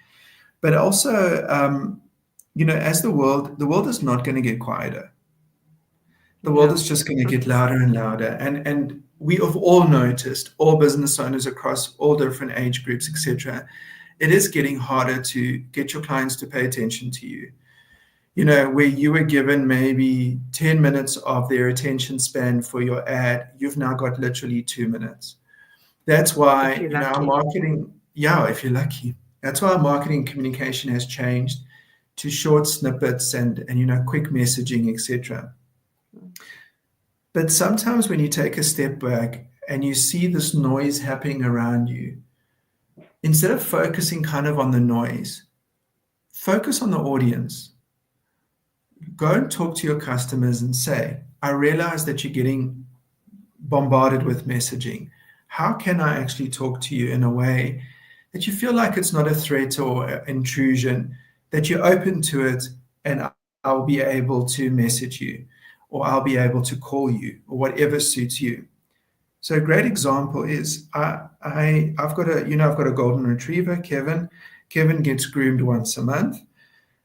[SPEAKER 2] But also, as the world is not going to get quieter. The world
[SPEAKER 1] Yeah.
[SPEAKER 2] is just going to get louder and louder. And we have all noticed, all business owners across all different age groups, etc. It is getting harder to get your clients to pay attention to you. Where you were given maybe 10 minutes of their attention span for your ad, you've now got literally 2 minutes. That's
[SPEAKER 1] If
[SPEAKER 2] why,
[SPEAKER 1] you're
[SPEAKER 2] our
[SPEAKER 1] lucky.
[SPEAKER 2] marketing, yeah, if you're lucky, that's why our marketing communication has changed to short snippets and quick messaging, etc.
[SPEAKER 1] Mm.
[SPEAKER 2] But sometimes when you take a step back and you see this noise happening around you, instead of focusing kind of on the noise, focus on the audience. Go and talk to your customers and say, I realize that you're getting bombarded with messaging. How can I actually talk to you in a way that you feel like it's not a threat or intrusion, that you're open to it, and I'll be able to message you, or I'll be able to call you, or whatever suits you. So a great example is I've got a golden retriever, Kevin. Kevin gets groomed once a month.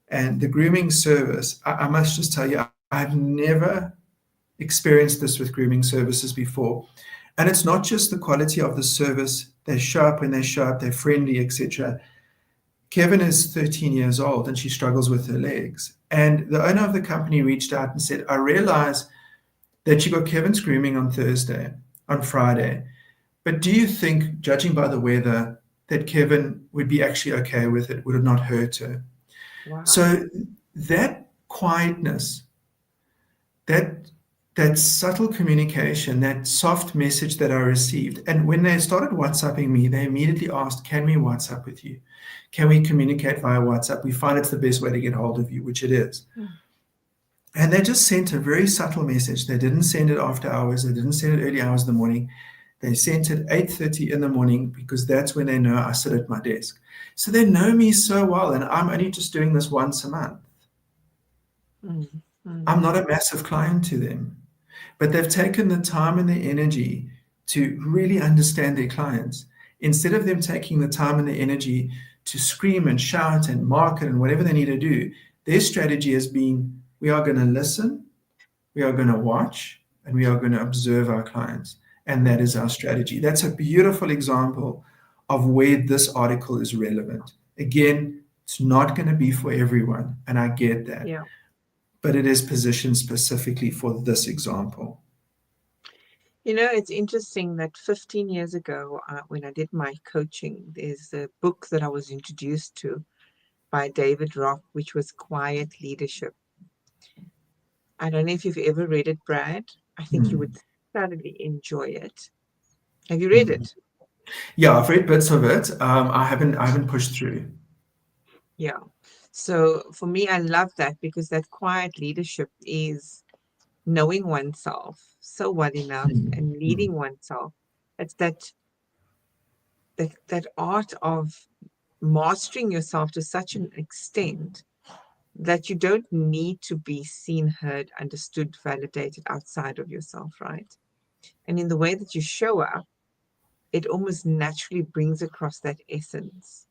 [SPEAKER 2] And the grooming service, I must just tell you, I've never experienced this with grooming services before. And it's not just the quality of the service. They show up when they show up, they're friendly, etc. Kevin is 13 years old and she struggles with her legs. And the owner of the company reached out and said, I realize that you got Kevin's grooming on Friday. But do you think, judging by the weather, that Kevin would be actually okay with it? Would it not hurt her?
[SPEAKER 1] Wow.
[SPEAKER 2] So that quietness, that that subtle communication, that soft message that I received, and when they started WhatsApping me, they immediately asked, "Can we WhatsApp with you? Can we communicate via WhatsApp? We find it's the best way to get hold of you," which it is.
[SPEAKER 1] Mm.
[SPEAKER 2] And they just sent a very subtle message. They didn't send it after hours. They didn't send it early hours in the morning. They sent it 8:30 in the morning because that's when they know I sit at my desk. So they know me so well, and I'm only just doing this once a month.
[SPEAKER 1] Mm.
[SPEAKER 2] I'm
[SPEAKER 1] Mm.
[SPEAKER 2] not a massive client to them, but they've taken the time and the energy to really understand their clients. Instead of them taking the time and the energy to scream and shout and market and whatever they need to do, their strategy has been, we are going to listen, we are going to watch, and we are going to observe our clients. And that is our strategy. That's a beautiful example of where this article is relevant. Again, it's not going to be for everyone, and I get that,
[SPEAKER 1] Yeah.
[SPEAKER 2] but it is positioned specifically for this example.
[SPEAKER 1] It's interesting that 15 years ago, when I did my coaching, there's a book that I was introduced to by David Roth, which was Quiet Leadership. I don't know if you've ever read it, Brad. I think you would
[SPEAKER 2] Hmm.
[SPEAKER 1] thoroughly enjoy it. Have you read
[SPEAKER 2] Hmm.
[SPEAKER 1] it?
[SPEAKER 2] Yeah, I've read bits of it. I haven't pushed through.
[SPEAKER 1] Yeah. So for me, I love that because that quiet leadership is knowing oneself so well enough
[SPEAKER 2] Hmm.
[SPEAKER 1] and
[SPEAKER 2] Hmm.
[SPEAKER 1] leading oneself. It's that art of mastering yourself to such an extent that you don't need to be seen, heard, understood, validated outside of yourself, right? And in the way that you show up, it almost naturally brings across that essence.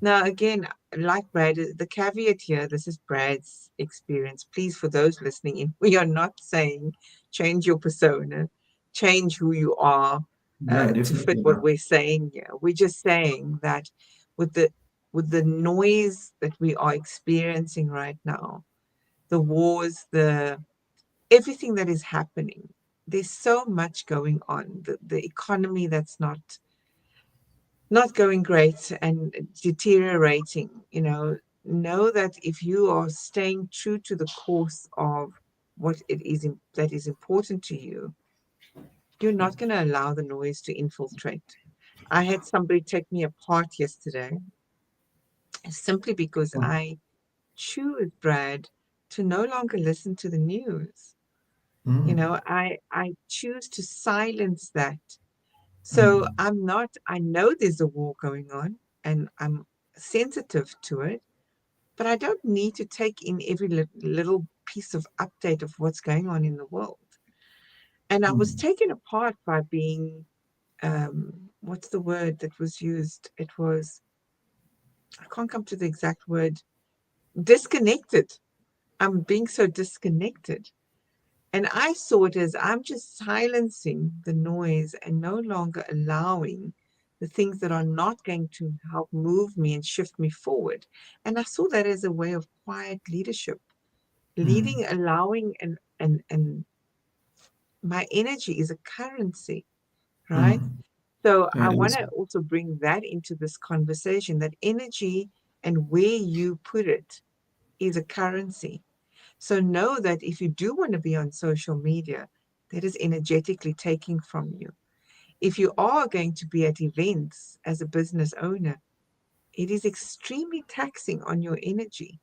[SPEAKER 1] Now, again, like Brad, the caveat here, this is Brad's experience. Please, for those listening in, we are not saying change your persona, change who you are
[SPEAKER 2] No,
[SPEAKER 1] to fit
[SPEAKER 2] definitely
[SPEAKER 1] what
[SPEAKER 2] not.
[SPEAKER 1] we're saying here. We're just saying that with the with the noise that we are experiencing right now, the wars, the everything that is happening, there's so much going on. The economy that's not going great and deteriorating, know that if you are staying true to the course of what it is that is important to you, you're not going to allow the noise to infiltrate. I had somebody take me apart yesterday simply because I choose, Brad, to no longer listen to the news.
[SPEAKER 2] Mm,
[SPEAKER 1] I choose to silence that. So
[SPEAKER 2] mm,
[SPEAKER 1] I know there's a war going on and I'm sensitive to it, but I don't need to take in every little piece of update of what's going on in the world. And I was
[SPEAKER 2] mm,
[SPEAKER 1] taken apart by being, what's the word that was used? It was, I can't come to the exact word, disconnected. I'm being so disconnected. And I saw it as I'm just silencing the noise and no longer allowing the things that are not going to help move me and shift me forward. And I saw that as a way of quiet leadership,
[SPEAKER 2] mm.
[SPEAKER 1] leading, allowing, and my energy is a currency, right?
[SPEAKER 2] Mm.
[SPEAKER 1] So I
[SPEAKER 2] That
[SPEAKER 1] want
[SPEAKER 2] is.
[SPEAKER 1] to also bring that into this conversation, that energy and where you put it is a currency. So know that if you do want to be on social media, that is energetically taking from you. If you are going to be at events as a business owner, it is extremely taxing on your energy.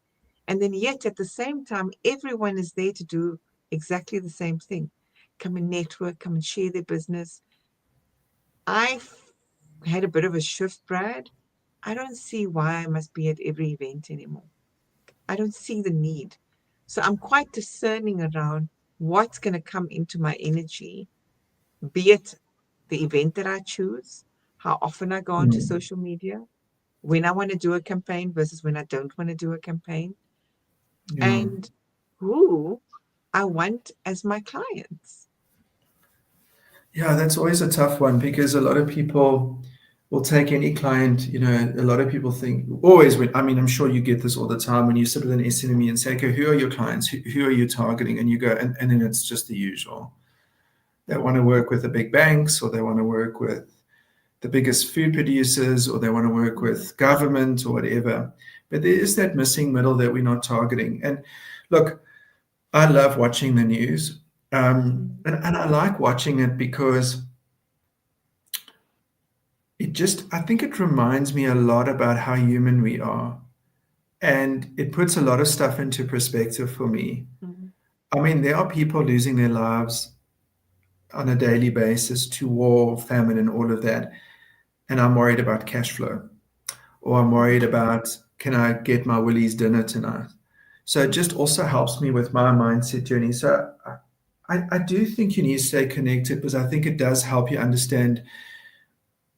[SPEAKER 1] And then, yet, at the same time, everyone is there to do exactly the same thing, come and network, come and share their business. I've had a bit of a shift, Brad. I don't see why I must be at every event anymore. I don't see the need. So I'm quite discerning around what's going to come into my energy, be it the event that I choose, how often I go onto
[SPEAKER 2] Mm.
[SPEAKER 1] social media, when I want to do a campaign versus when I don't want to do a campaign,
[SPEAKER 2] Yeah.
[SPEAKER 1] and who I want as my clients.
[SPEAKER 2] Yeah, that's always a tough one because a lot of people will take any client, a lot of people think always when, I mean, I'm sure you get this all the time when you sit with an SMME and say, okay, who are your clients? Who are you targeting? And you go, and then it's just the usual. They want to work with the big banks, or they want to work with the biggest food producers, or they want to work
[SPEAKER 1] Mm,
[SPEAKER 2] with government or whatever. But there is that missing middle that we're not targeting. And look, I love watching the news.
[SPEAKER 1] mm,
[SPEAKER 2] And I like watching it because I think it reminds me a lot about how human we are. And it puts a lot of stuff into perspective for me.
[SPEAKER 1] mm,
[SPEAKER 2] I mean, there are people losing their lives on a daily basis to war, famine, and all of that. And I'm worried about cash flow, or I'm worried
[SPEAKER 1] mm,
[SPEAKER 2] about, can I get my Willie's dinner tonight? So it just also helps me with my mindset journey. So I do think you need to stay connected because I think it does help you understand,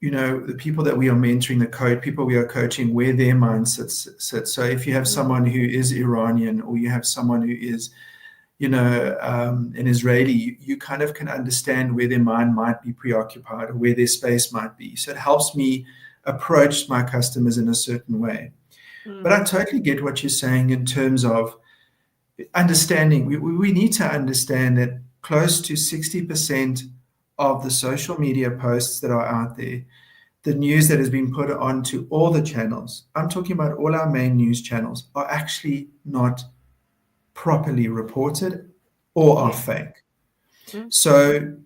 [SPEAKER 2] the people that we are mentoring, people we are coaching, where their mindsets sit. So if you have
[SPEAKER 1] mm,
[SPEAKER 2] someone who is Iranian, or you have someone who is, an Israeli, you kind of can understand where their mind might be preoccupied or where their space might be. So it helps me approach my customers in a certain way. But I
[SPEAKER 1] mm,
[SPEAKER 2] totally get what you're saying in terms of understanding. We need to understand that close to 60% of the social media posts that are out there, the news that has been put onto all the channels, I'm talking about all our main news channels, are actually not properly reported or are
[SPEAKER 1] yes.
[SPEAKER 2] fake.
[SPEAKER 1] Mm,
[SPEAKER 2] So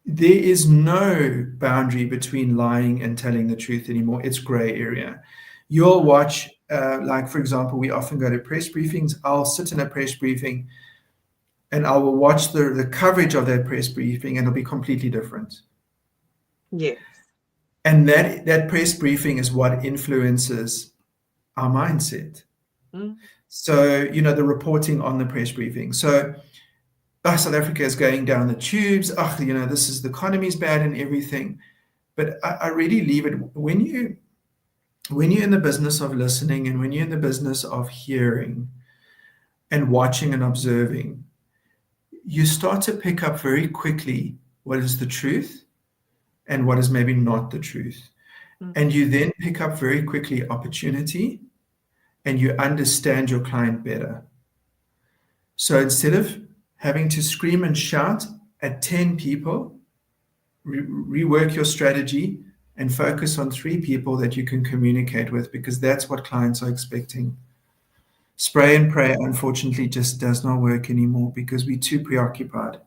[SPEAKER 2] there is no boundary between lying and telling the truth anymore. It's gray area. You'll
[SPEAKER 1] mm,
[SPEAKER 2] watch, like, for example, we often go to press briefings. I'll sit in a press briefing and I will watch the coverage of that press briefing, and it'll be completely different.
[SPEAKER 1] yes.
[SPEAKER 2] And that press briefing is what influences our mindset.
[SPEAKER 1] Mm,
[SPEAKER 2] So, the reporting on the press briefing. So, South Africa is going down the tubes. This is the economy's bad and everything. But I really leave it when you when you're in the business of listening and when you're in the business of hearing and watching and observing, you start to pick up very quickly what is the truth and what is maybe not the truth.
[SPEAKER 1] Mm.
[SPEAKER 2] And you then pick up very quickly opportunity and you understand your client better. So instead of having to scream and shout at 10 people, rework your strategy and focus on 3 people that you can communicate with, because that's what clients are expecting. Spray and pray, unfortunately, just does not work anymore because we're too preoccupied.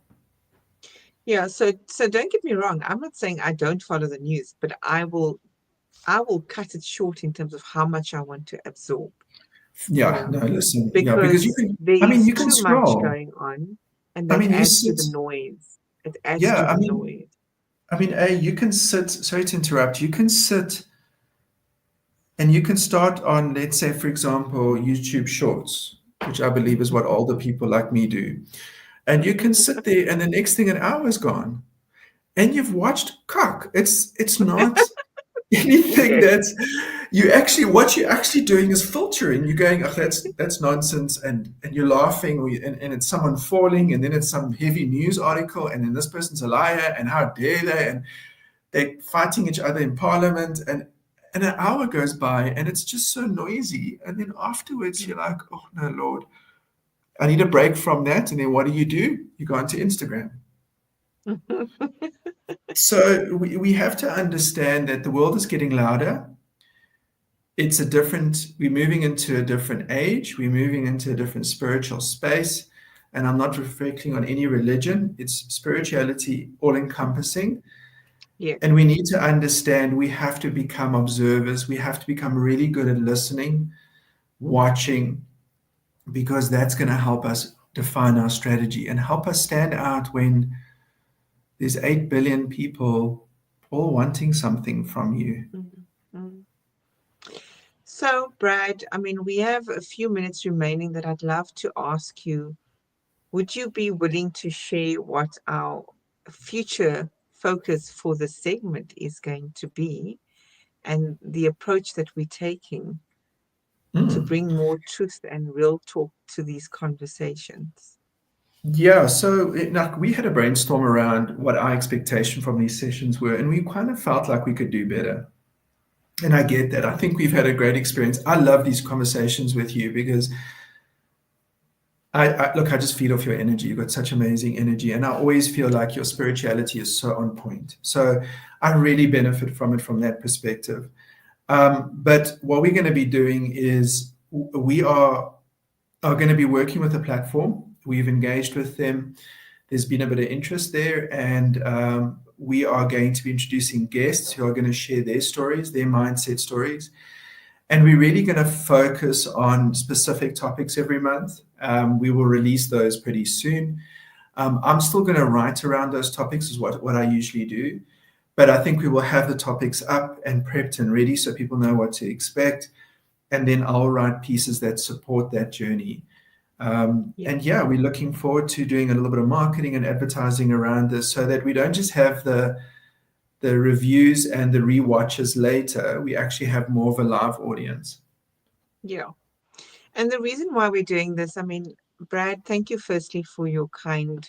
[SPEAKER 1] Yeah, so don't get me wrong. I'm not saying I don't follow the news, but I will cut it short in terms of how much I want to absorb, you
[SPEAKER 2] Yeah,
[SPEAKER 1] know,
[SPEAKER 2] no, listen, yeah, because you
[SPEAKER 1] because
[SPEAKER 2] can,
[SPEAKER 1] there
[SPEAKER 2] I mean,
[SPEAKER 1] is
[SPEAKER 2] you can
[SPEAKER 1] too much
[SPEAKER 2] scroll.
[SPEAKER 1] going on, and
[SPEAKER 2] I
[SPEAKER 1] that
[SPEAKER 2] mean, you
[SPEAKER 1] adds to
[SPEAKER 2] sit,
[SPEAKER 1] the noise. It adds
[SPEAKER 2] yeah,
[SPEAKER 1] to the noise.
[SPEAKER 2] you can sit, sorry to interrupt, you can sit and you can start on, let's say, for example, YouTube Shorts, which I believe is what older people like me do. And you can sit there, and the next thing an hour is gone, and you've watched cock. It's not anything
[SPEAKER 1] Yes.
[SPEAKER 2] that's you actually what you're actually doing is filtering. You're going, oh, that's nonsense, and you're laughing, and it's someone falling, and then it's some heavy news article, and then this person's a liar, and how dare they, and they're fighting each other in parliament, and an hour goes by, and it's just so noisy, and then afterwards you're like, oh no, Lord, I need a break from that, and then what do? You go onto Instagram. So we have to understand that the world is getting louder. We're moving into a different age. We're moving into a different spiritual space. And I'm not reflecting on any religion. It's spirituality all encompassing.
[SPEAKER 1] Yes.
[SPEAKER 2] And we need to understand we have to become observers. We have to become really good at listening, watching, because that's going to help us define our strategy and help us stand out when there's 8 billion people all wanting something from you.
[SPEAKER 1] Mhm. Mm. So, Brad, I mean, we have a few minutes remaining that I'd love to ask you. Would you be willing to share what our future focus for the segment is going to be and the approach that we're taking to
[SPEAKER 2] Mm.
[SPEAKER 1] bring more truth and real talk to these conversations?
[SPEAKER 2] Yeah, so like we had a brainstorm around what our expectation from these sessions were, and we kind of felt like we could do better. And I get that. I think we've had a great experience. I love these conversations with you because I just feed off your energy. You've got such amazing energy, and I always feel like your spirituality is so on point. So I really benefit from it from that perspective. But what we're going to be doing is we are going to be working with a platform. We've engaged with them. There's been a bit of interest there, and we are going to be introducing guests who are going to share their stories, their mindset stories. And we're really going to focus on specific topics every month. We will release those pretty soon. I'm still going to write around those topics, is what I usually do. But I think we will have the topics up and prepped and ready so people know what to expect. And then I'll write pieces that support that journey.
[SPEAKER 1] Yeah.
[SPEAKER 2] And yeah, we're looking forward to doing a little bit of marketing and advertising around this so that we don't just have the reviews and the rewatches later. We actually have more of a live audience.
[SPEAKER 1] Yeah. And the reason why we're doing this, I mean, Brad, thank you firstly for your kind,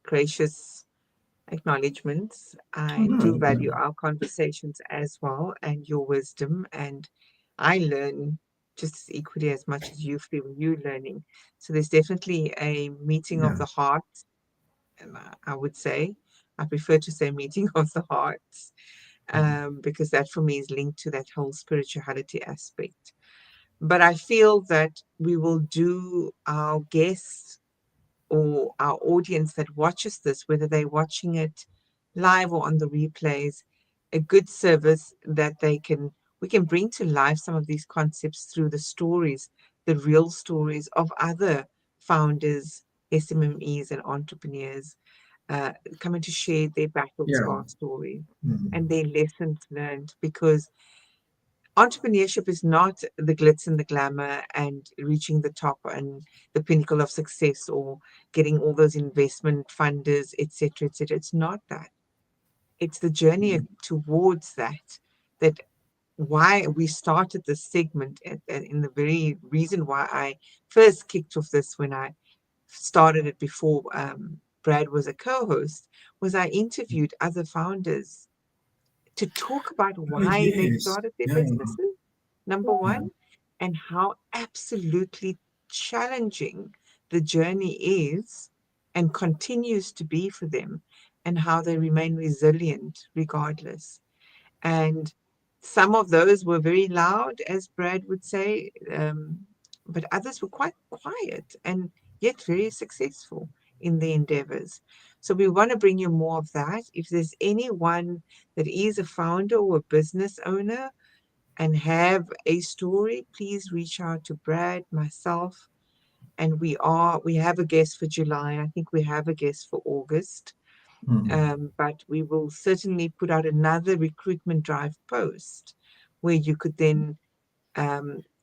[SPEAKER 1] gracious acknowledgements.
[SPEAKER 2] Oh,
[SPEAKER 1] I
[SPEAKER 2] no,
[SPEAKER 1] do
[SPEAKER 2] no.
[SPEAKER 1] value our conversations as well and your wisdom. And I learn just as equally as much as you feel you learning. So there's definitely a meeting of
[SPEAKER 2] Yeah,
[SPEAKER 1] the hearts. And I would say, I prefer to say meeting of the hearts, because that for me is linked to that whole spirituality aspect. But I feel that we will do our guests or our audience that watches this, whether they're watching it live or on the replays, a good service that we can bring to life some of these concepts through the stories, the real stories of other founders, SMMEs, and entrepreneurs, coming to share their battle
[SPEAKER 2] yeah.
[SPEAKER 1] scar story and
[SPEAKER 2] Mm.
[SPEAKER 1] their lessons learned. Because entrepreneurship is not the glitz and the glamour and reaching the top and the pinnacle of success or getting all those investment funders, etc., etc. It's not that. It's the journey towards that that why we started this segment in the very reason why I first kicked off this when I started it before Brad was a co-host, was I interviewed other founders to talk about
[SPEAKER 2] Oh,
[SPEAKER 1] why they
[SPEAKER 2] yes.
[SPEAKER 1] started their
[SPEAKER 2] Yeah.
[SPEAKER 1] businesses, number
[SPEAKER 2] Yeah.
[SPEAKER 1] one, and how absolutely challenging the journey is and continues to be for them, and how they remain resilient regardless. And some of those were very loud, as Brad would say, but others were quite quiet and yet very successful in their endeavors. So we want to bring you more of that. If there's anyone that is a founder or a business owner and have a story, please reach out to Brad, myself, and we have a guest for July. I think we have a guest for August.
[SPEAKER 2] Mm.
[SPEAKER 1] But we will certainly put out another recruitment drive post where you could then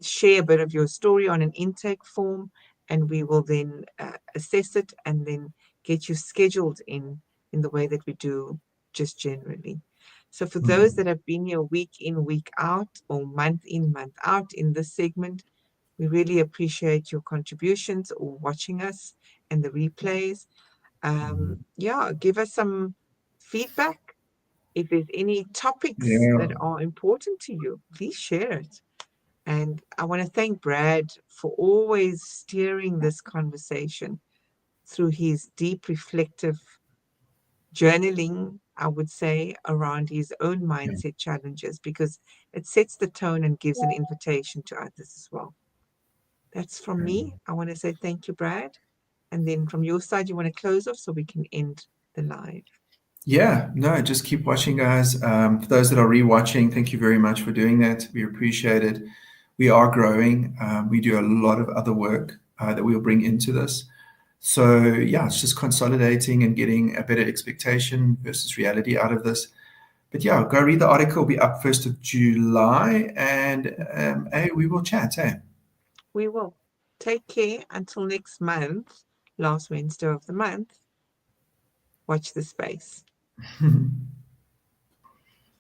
[SPEAKER 1] share a bit of your story on an intake form, and we will then assess it and then get you scheduled in the way that we do just generally. So for those
[SPEAKER 2] Mm.
[SPEAKER 1] that have been here week in, week out, or month in, month out in this segment, we really appreciate your contributions or watching us and the replays. Yeah, give us some feedback. If there's any topics that
[SPEAKER 2] Yeah.
[SPEAKER 1] are important to you, please share it. And I want to thank Brad for always steering this conversation through his deep reflective journaling, I would say, around his own
[SPEAKER 2] Yeah.
[SPEAKER 1] mindset challenges, because it sets the tone and gives an invitation to others as well. That's from me. I want to say thank you, Brad. And then from your side, you want to close off so we can end the live.
[SPEAKER 2] Yeah, no, just keep watching, guys. For those that are rewatching, thank you very much for doing that. We appreciate it. We are growing. We do a lot of other work that we'll bring into this. So, yeah, it's just consolidating and getting a better expectation versus reality out of this. But yeah, go read the article. It'll be up 1st of July. And hey, we will chat. Hey.
[SPEAKER 1] We will. Take care until next month, last Wednesday of the month. Watch the space.